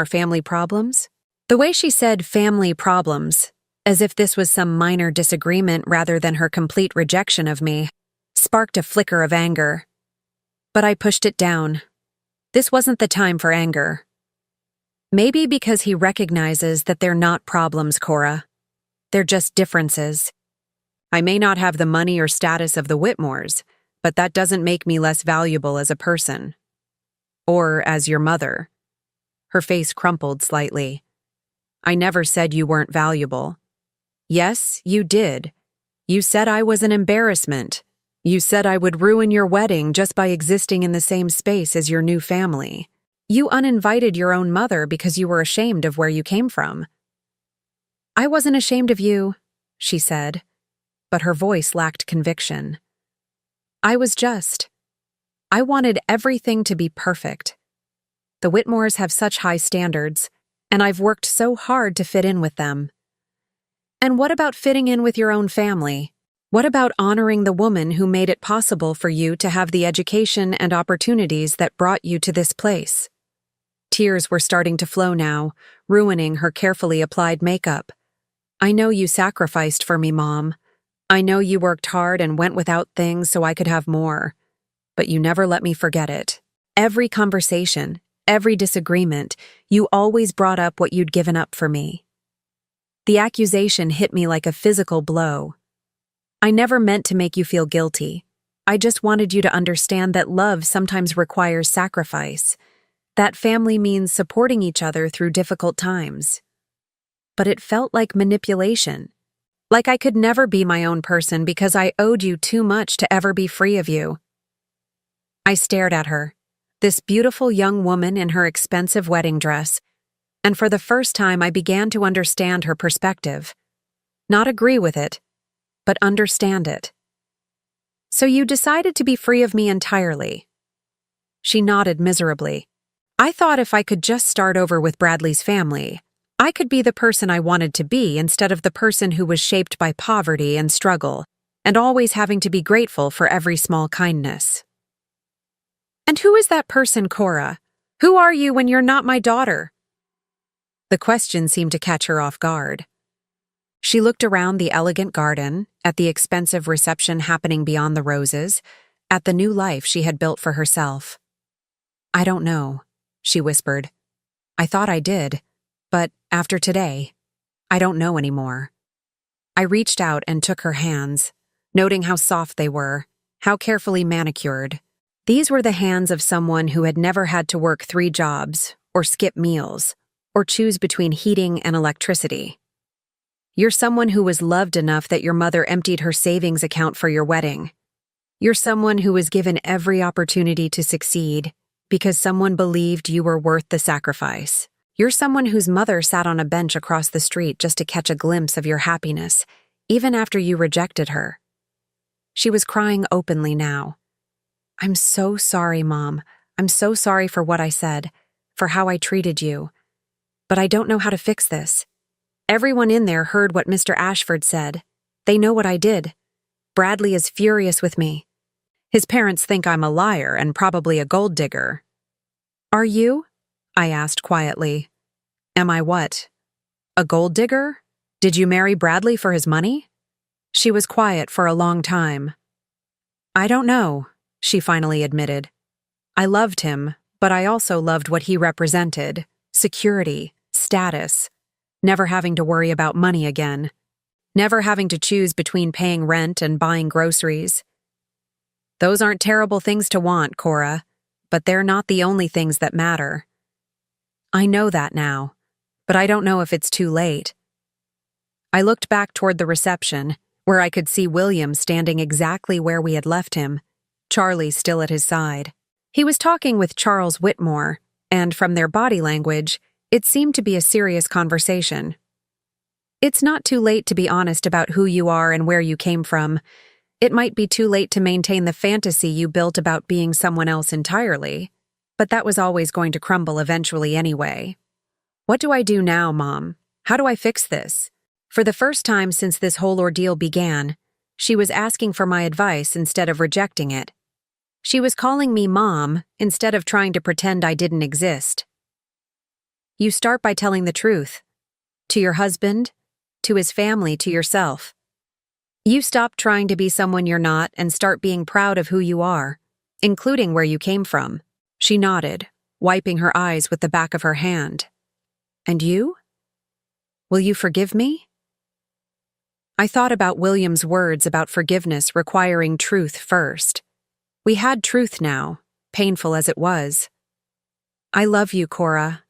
family problems? The way she said family problems, as if this was some minor disagreement rather than her complete rejection of me, sparked a flicker of anger. But I pushed it down. This wasn't the time for anger. Maybe because he recognizes that they're not problems, Cora. They're just differences. I may not have the money or status of the Whitmores, but that doesn't make me less valuable as a person. Or as your mother. Her face crumpled slightly. I never said you weren't valuable. Yes, you did. You said I was an embarrassment. You said I would ruin your wedding just by existing in the same space as your new family. You uninvited your own mother because you were ashamed of where you came from. I wasn't ashamed of you, she said, but her voice lacked conviction. I wanted everything to be perfect. The Whitmores have such high standards, and I've worked so hard to fit in with them. And what about fitting in with your own family? What about honoring the woman who made it possible for you to have the education and opportunities that brought you to this place? Tears were starting to flow now, ruining her carefully applied makeup. I know you sacrificed for me, Mom. I know you worked hard and went without things so I could have more. But you never let me forget it. Every conversation, every disagreement, you always brought up what you'd given up for me. The accusation hit me like a physical blow. I never meant to make you feel guilty. I just wanted you to understand that love sometimes requires sacrifice. That family means supporting each other through difficult times. But it felt like manipulation. Like I could never be my own person because I owed you too much to ever be free of you. I stared at her, this beautiful young woman in her expensive wedding dress, and for the first time I began to understand her perspective. Not agree with it, but understand it. So you decided to be free of me entirely. She nodded miserably. I thought if I could just start over with Bradley's family, I could be the person I wanted to be instead of the person who was shaped by poverty and struggle, and always having to be grateful for every small kindness. And who is that person, Cora? Who are you when you're not my daughter? The question seemed to catch her off guard. She looked around the elegant garden, at the expensive reception happening beyond the roses, at the new life she had built for herself. I don't know, she whispered. I thought I did, but after today, I don't know anymore. I reached out and took her hands, noting how soft they were, how carefully manicured. These were the hands of someone who had never had to work 3 jobs, or skip meals, or choose between heating and electricity. You're someone who was loved enough that your mother emptied her savings account for your wedding. You're someone who was given every opportunity to succeed because someone believed you were worth the sacrifice. You're someone whose mother sat on a bench across the street just to catch a glimpse of your happiness, even after you rejected her. She was crying openly now. I'm so sorry, Mom. I'm so sorry for what I said, for how I treated you. But I don't know how to fix this. Everyone in there heard what Mr. Ashford said. They know what I did. Bradley is furious with me. His parents think I'm a liar and probably a gold digger. Are you? I asked quietly. Am I what? A gold digger? Did you marry Bradley for his money? She was quiet for a long time. I don't know, she finally admitted. I loved him, but I also loved what he represented: security, status, never having to worry about money again. never having to choose between paying rent and buying groceries. Those aren't terrible things to want, Cora, but they're not the only things that matter. I know that now, but I don't know if it's too late. I looked back toward the reception, where I could see William standing exactly where we had left him, Charlie still at his side. He was talking with Charles Whitmore, and from their body language, it seemed to be a serious conversation. It's not too late to be honest about who you are and where you came from. It might be too late to maintain the fantasy you built about being someone else entirely, but that was always going to crumble eventually anyway. What do I do now, Mom? How do I fix this? For the first time since this whole ordeal began, she was asking for my advice instead of rejecting it. She was calling me Mom instead of trying to pretend I didn't exist. You start by telling the truth. To your husband, to his family, to yourself. You stop trying to be someone you're not and start being proud of who you are, including where you came from. She nodded, wiping her eyes with the back of her hand. And you? Will you forgive me? I thought about William's words about forgiveness requiring truth first. We had truth now, painful as it was. I love you, Cora.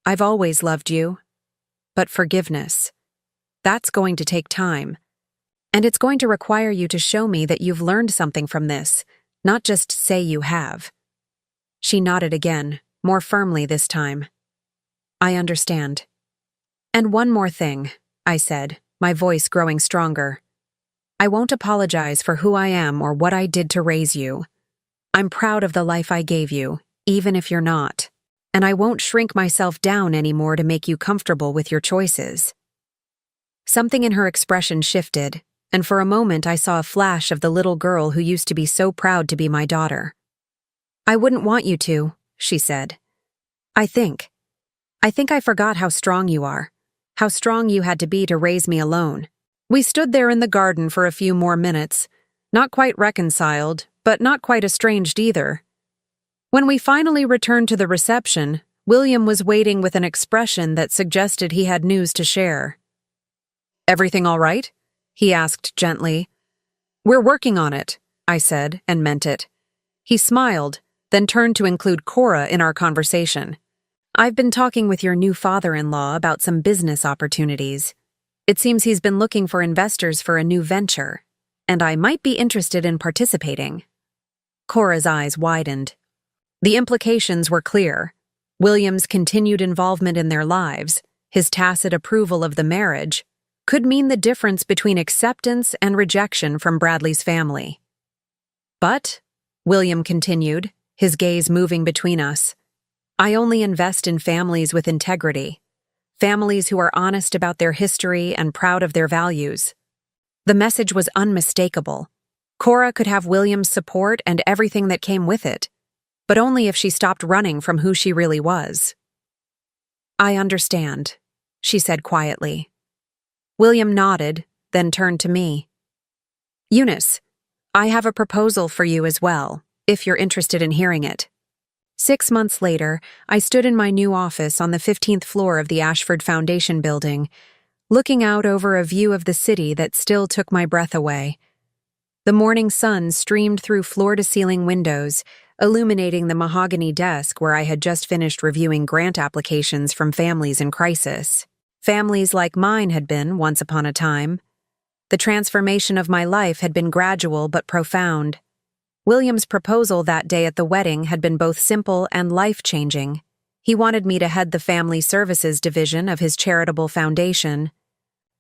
I've always loved you. But forgiveness, that's going to take time. And it's going to require you to show me that you've learned something from this, not just say you have. She nodded again, more firmly this time. I understand. And one more thing, I said, my voice growing stronger. I won't apologize for who I am or what I did to raise you. I'm proud of the life I gave you, even if you're not. And I won't shrink myself down anymore to make you comfortable with your choices. Something in her expression shifted, and for a moment I saw a flash of the little girl who used to be so proud to be my daughter. I wouldn't want you to, she said. I think I forgot how strong you are, how strong you had to be to raise me alone. We stood there in the garden for a few more minutes, not quite reconciled, but not quite estranged either. When we finally returned to the reception, William was waiting with an expression that suggested he had news to share. Everything all right? He asked gently. We're working on it, I said, and meant it. He smiled, then turned to include Cora in our conversation. I've been talking with your new father-in-law about some business opportunities. It seems he's been looking for investors for a new venture, and I might be interested in participating. Cora's eyes widened. The implications were clear. William's continued involvement in their lives, his tacit approval of the marriage, could mean the difference between acceptance and rejection from Bradley's family. But, William continued, his gaze moving between us, I only invest in families with integrity, families who are honest about their history and proud of their values. The message was unmistakable. Cora could have William's support and everything that came with it, but only if she stopped running from who she really was. I understand, she said quietly. William nodded, then turned to me. Eunice, I have a proposal for you as well, if you're interested in hearing it. 6 months later, I stood in my new office on the 15th floor of the Ashford Foundation building, looking out over a view of the city that still took my breath away. The morning sun streamed through floor-to-ceiling windows, illuminating the mahogany desk where I had just finished reviewing grant applications from families in crisis. Families like mine had been once upon a time. The transformation of my life had been gradual but profound. William's proposal that day at the wedding had been both simple and life-changing. He wanted me to head the Family Services Division of his charitable foundation,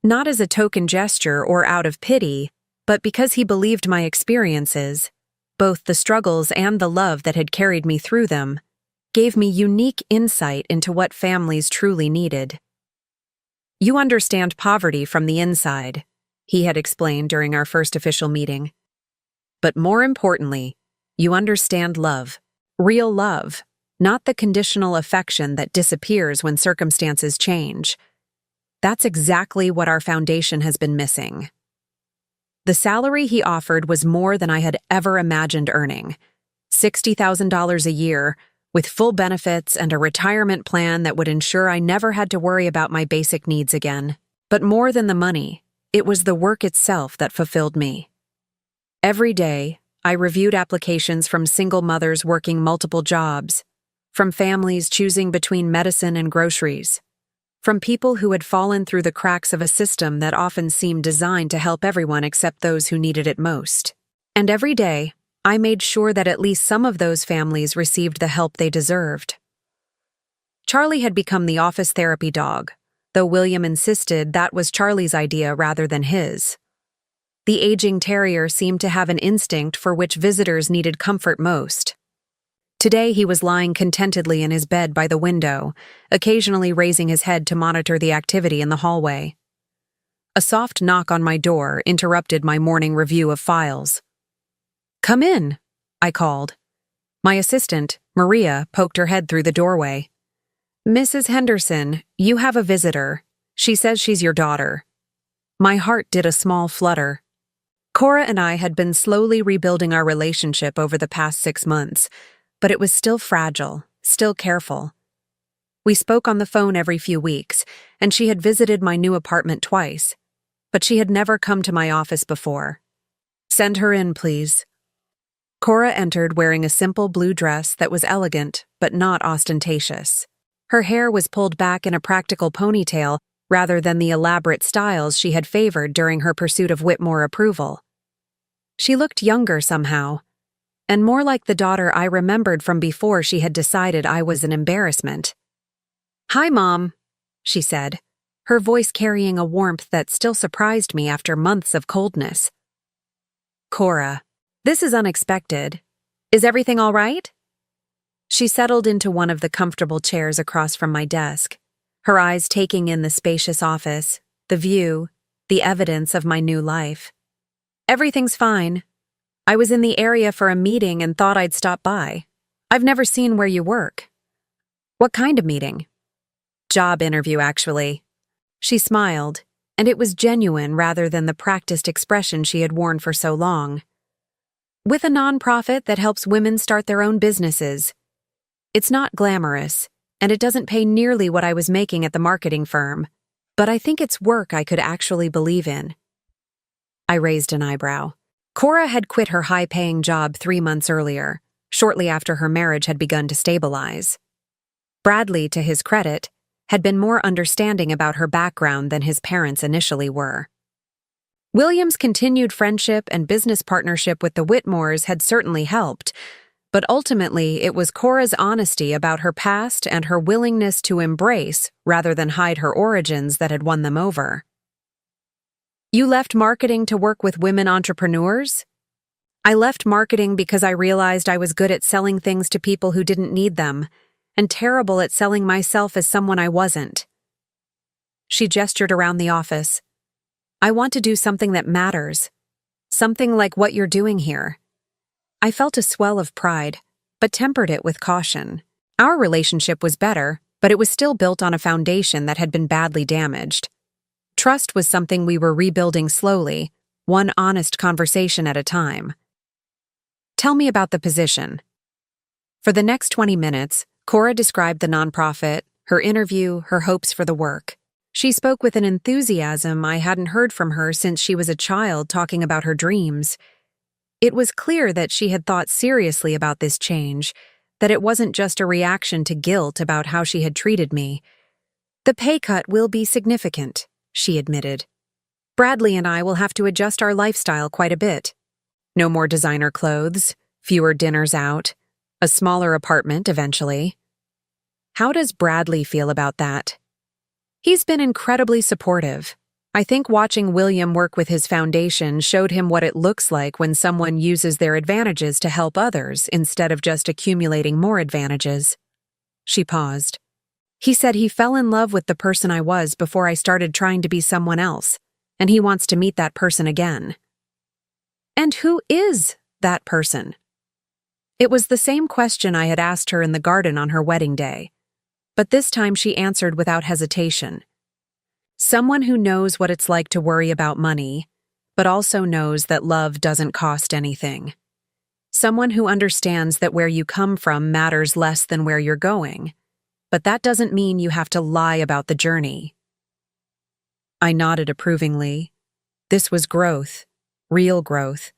not as a token gesture or out of pity, but because he believed my experiences, both the struggles and the love that had carried me through them, gave me unique insight into what families truly needed. You understand poverty from the inside, he had explained during our first official meeting. But more importantly, you understand love, real love, not the conditional affection that disappears when circumstances change. That's exactly what our foundation has been missing. The salary he offered was more than I had ever imagined earning. $60,000 a year, with full benefits and a retirement plan that would ensure I never had to worry about my basic needs again. But more than the money, It was the work itself that fulfilled me. Every day, I reviewed applications from single mothers working multiple jobs, from families choosing between medicine and groceries, from people who had fallen through the cracks of a system that often seemed designed to help everyone except those who needed it most. And every day, I made sure that at least some of those families received the help they deserved. Charlie had become the office therapy dog, though William insisted that was Charlie's idea rather than his. The aging terrier seemed to have an instinct for which visitors needed comfort most. Today he was lying contentedly in his bed by the window, occasionally raising his head to monitor the activity in the hallway. A soft knock on my door interrupted my morning review of files. "Come in," I called. My assistant, Maria, poked her head through the doorway. "Mrs. Henderson, you have a visitor. She says she's your daughter." My heart did a small flutter. Cora and I had been slowly rebuilding our relationship over the past 6 months, but it was still fragile, still careful. We spoke on the phone every few weeks, and she had visited my new apartment twice, but she had never come to my office before. "Send her in, please." Cora entered wearing a simple blue dress that was elegant but not ostentatious. Her hair was pulled back in a practical ponytail rather than the elaborate styles she had favored during her pursuit of Whitmore approval. She looked younger somehow, and more like the daughter I remembered from before she had decided I was an embarrassment. "Hi, Mom," she said, her voice carrying a warmth that still surprised me after months of coldness. "Cora, this is unexpected. Is everything all right?" She settled into one of the comfortable chairs across from my desk, her eyes taking in the spacious office, the view, the evidence of my new life. "Everything's fine. I was in the area for a meeting and thought I'd stop by. I've never seen where you work." "What kind of meeting?" "Job interview, actually." She smiled, and it was genuine rather than the practiced expression she had worn for so long. "With a nonprofit that helps women start their own businesses. It's not glamorous, and it doesn't pay nearly what I was making at the marketing firm, but I think it's work I could actually believe in." I raised an eyebrow. Cora had quit her high-paying job 3 months earlier, shortly after her marriage had begun to stabilize. Bradley, to his credit, had been more understanding about her background than his parents initially were. William's continued friendship and business partnership with the Whitmores had certainly helped, but ultimately it was Cora's honesty about her past and her willingness to embrace rather than hide her origins that had won them over. "You left marketing to work with women entrepreneurs?" "I left marketing because I realized I was good at selling things to people who didn't need them, and terrible at selling myself as someone I wasn't." She gestured around the office. "I want to do something that matters. Something like what you're doing here." I felt a swell of pride, but tempered it with caution. Our relationship was better, but it was still built on a foundation that had been badly damaged. Trust was something we were rebuilding slowly, one honest conversation at a time. "Tell me about the position." For the next 20 minutes, Cora described the nonprofit, her interview, her hopes for the work. She spoke with an enthusiasm I hadn't heard from her since she was a child talking about her dreams. It was clear that she had thought seriously about this change, that it wasn't just a reaction to guilt about how she had treated me. "The pay cut will be significant," she admitted. "Bradley and I will have to adjust our lifestyle quite a bit. No more designer clothes, fewer dinners out, a smaller apartment eventually." "How does Bradley feel about that?" "He's been incredibly supportive. I think watching William work with his foundation showed him what it looks like when someone uses their advantages to help others instead of just accumulating more advantages." She paused. "He said he fell in love with the person I was before I started trying to be someone else, and he wants to meet that person again." "And who is that person?" It was the same question I had asked her in the garden on her wedding day, but this time she answered without hesitation. "Someone who knows what it's like to worry about money, but also knows that love doesn't cost anything. Someone who understands that where you come from matters less than where you're going, but that doesn't mean you have to lie about the journey." I nodded approvingly. This was growth, real growth,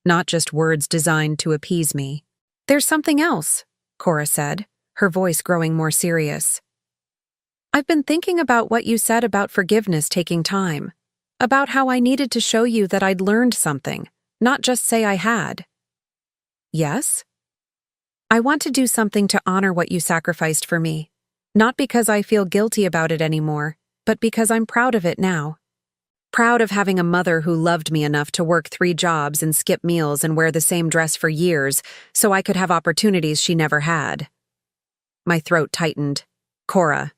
not just words designed to appease me. "There's something else," Cora said, her voice growing more serious. "I've been thinking about what you said about forgiveness taking time, about how I needed to show you that I'd learned something, not just say I had." "Yes?" "I want to do something to honor what you sacrificed for me, not because I feel guilty about it anymore, but because I'm proud of it now. Proud of having a mother who loved me enough to work 3 jobs and skip meals and wear the same dress for years so I could have opportunities she never had." My throat tightened. "Cora,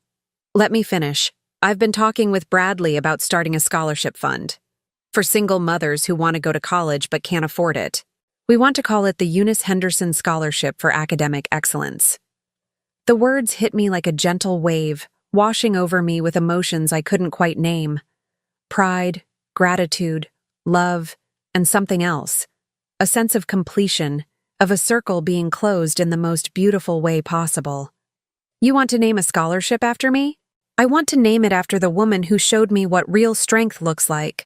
let me finish. I've been talking with Bradley about starting a scholarship fund for single mothers who want to go to college but can't afford it. We want to call it the Eunice Henderson Scholarship for Academic Excellence." The words hit me like a gentle wave, washing over me with emotions I couldn't quite name. Pride, gratitude, love, and something else. A sense of completion, of a circle being closed in the most beautiful way possible. "You want to name a scholarship after me? I want to name it after the woman who showed me what real strength looks like,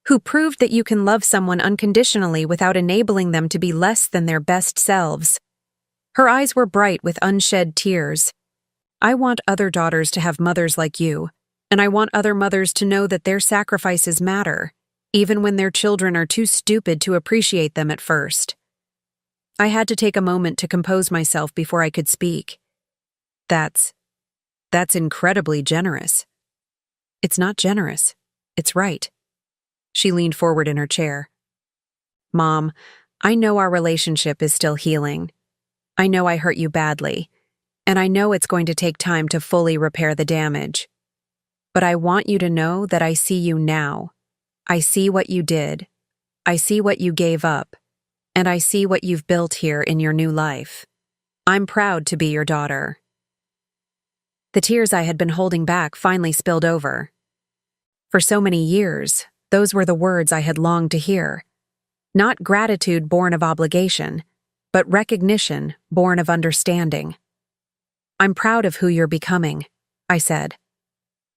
who proved that you can love someone unconditionally without enabling them to be less than their best selves." Her eyes were bright with unshed tears. "I want other daughters to have mothers like you, and I want other mothers to know that their sacrifices matter, even when their children are too stupid to appreciate them at first." I had to take a moment to compose myself before I could speak. That's incredibly generous." "It's not generous. It's right." She leaned forward in her chair. "Mom, I know our relationship is still healing. I know I hurt you badly, and I know it's going to take time to fully repair the damage. But I want you to know that I see you now. I see what you did. I see what you gave up. And I see what you've built here in your new life. I'm proud to be your daughter." The tears I had been holding back finally spilled over. For so many years, those were the words I had longed to hear. Not gratitude born of obligation, but recognition born of understanding. "I'm proud of who you're becoming," I said.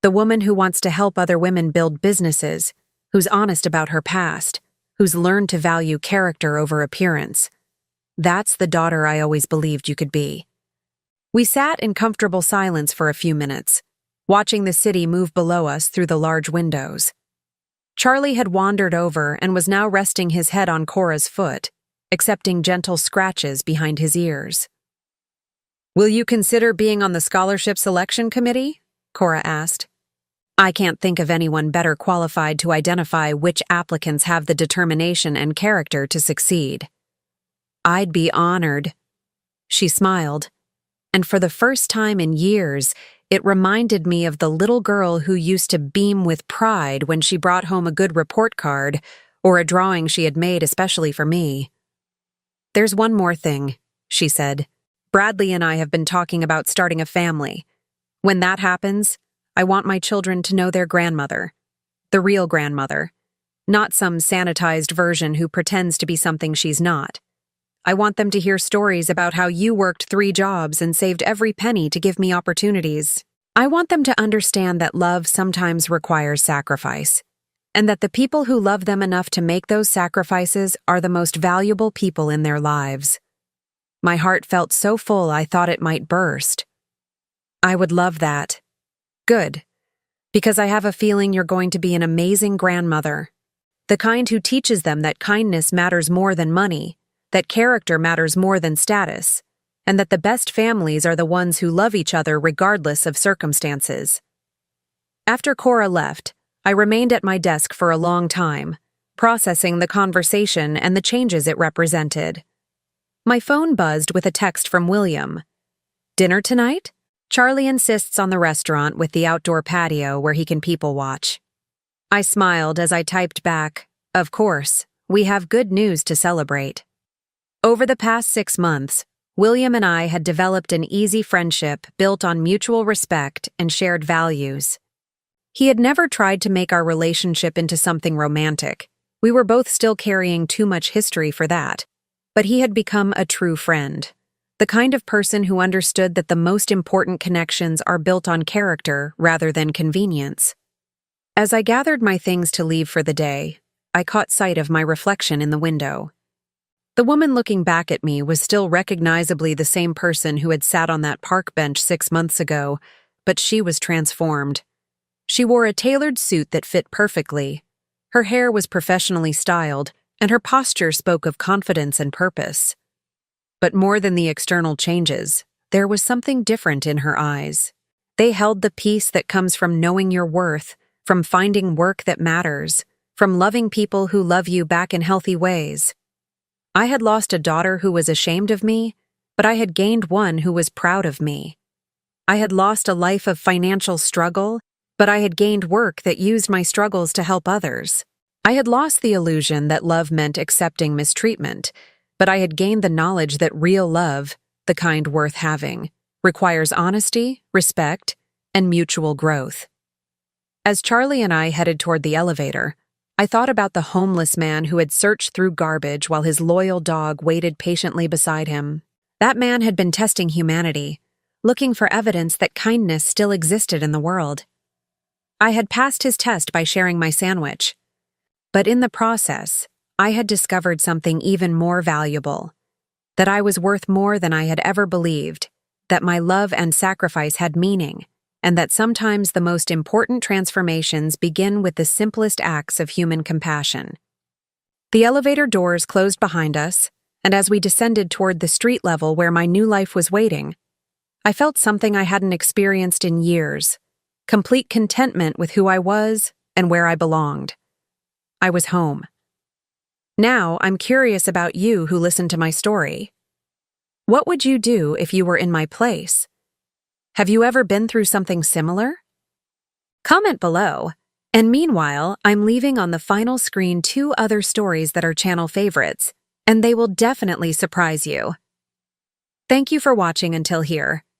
"The woman who wants to help other women build businesses, who's honest about her past, who's learned to value character over appearance. That's the daughter I always believed you could be." We sat in comfortable silence for a few minutes, watching the city move below us through the large windows. Charlie had wandered over and was now resting his head on Cora's foot, accepting gentle scratches behind his ears. "Will you consider being on the scholarship selection committee?" Cora asked. "I can't think of anyone better qualified to identify which applicants have the determination and character to succeed." "I'd be honored." She smiled, and for the first time in years, it reminded me of the little girl who used to beam with pride when she brought home a good report card or a drawing she had made especially for me. "There's one more thing," she said. "Bradley and I have been talking about starting a family. When that happens, I want my children to know their grandmother, the real grandmother, not some sanitized version who pretends to be something she's not. I want them to hear stories about how you worked 3 jobs and saved every penny to give me opportunities. I want them to understand that love sometimes requires sacrifice, and that the people who love them enough to make those sacrifices are the most valuable people in their lives." My heart felt so full I thought it might burst. "I would love that." "Good, because I have a feeling you're going to be an amazing grandmother. The kind who teaches them that kindness matters more than money, that character matters more than status, and that the best families are the ones who love each other regardless of circumstances." After Cora left, I remained at my desk for a long time, processing the conversation and the changes it represented. My phone buzzed with a text from William. "Dinner tonight? Charlie insists on the restaurant with the outdoor patio where he can people watch." I smiled as I typed back, "Of course, we have good news to celebrate." Over the past 6 months, William and I had developed an easy friendship built on mutual respect and shared values. He had never tried to make our relationship into something romantic. We were both still carrying too much history for that. But he had become a true friend, the kind of person who understood that the most important connections are built on character rather than convenience. As I gathered my things to leave for the day, I caught sight of my reflection in the window. The woman looking back at me was still recognizably the same person who had sat on that park bench 6 months ago, but she was transformed. She wore a tailored suit that fit perfectly. Her hair was professionally styled, and her posture spoke of confidence and purpose. But more than the external changes, there was something different in her eyes. They held the peace that comes from knowing your worth, from finding work that matters, from loving people who love you back in healthy ways. I had lost a daughter who was ashamed of me, but I had gained one who was proud of me. I had lost a life of financial struggle, but I had gained work that used my struggles to help others. I had lost the illusion that love meant accepting mistreatment, but I had gained the knowledge that real love, the kind worth having, requires honesty, respect, and mutual growth. As Charlie and I headed toward the elevator, I thought about the homeless man who had searched through garbage while his loyal dog waited patiently beside him. That man had been testing humanity, looking for evidence that kindness still existed in the world. I had passed his test by sharing my sandwich. But in the process, I had discovered something even more valuable. That I was worth more than I had ever believed, that my love and sacrifice had meaning, and that sometimes the most important transformations begin with the simplest acts of human compassion. The elevator doors closed behind us, and as we descended toward the street level where my new life was waiting, I felt something I hadn't experienced in years, complete contentment with who I was and where I belonged. I was home. Now I'm curious about you who listened to my story. What would you do if you were in my place? Have you ever been through something similar? Comment below. And meanwhile, I'm leaving on the final screen 2 other stories that are channel favorites, and they will definitely surprise you. Thank you for watching until here.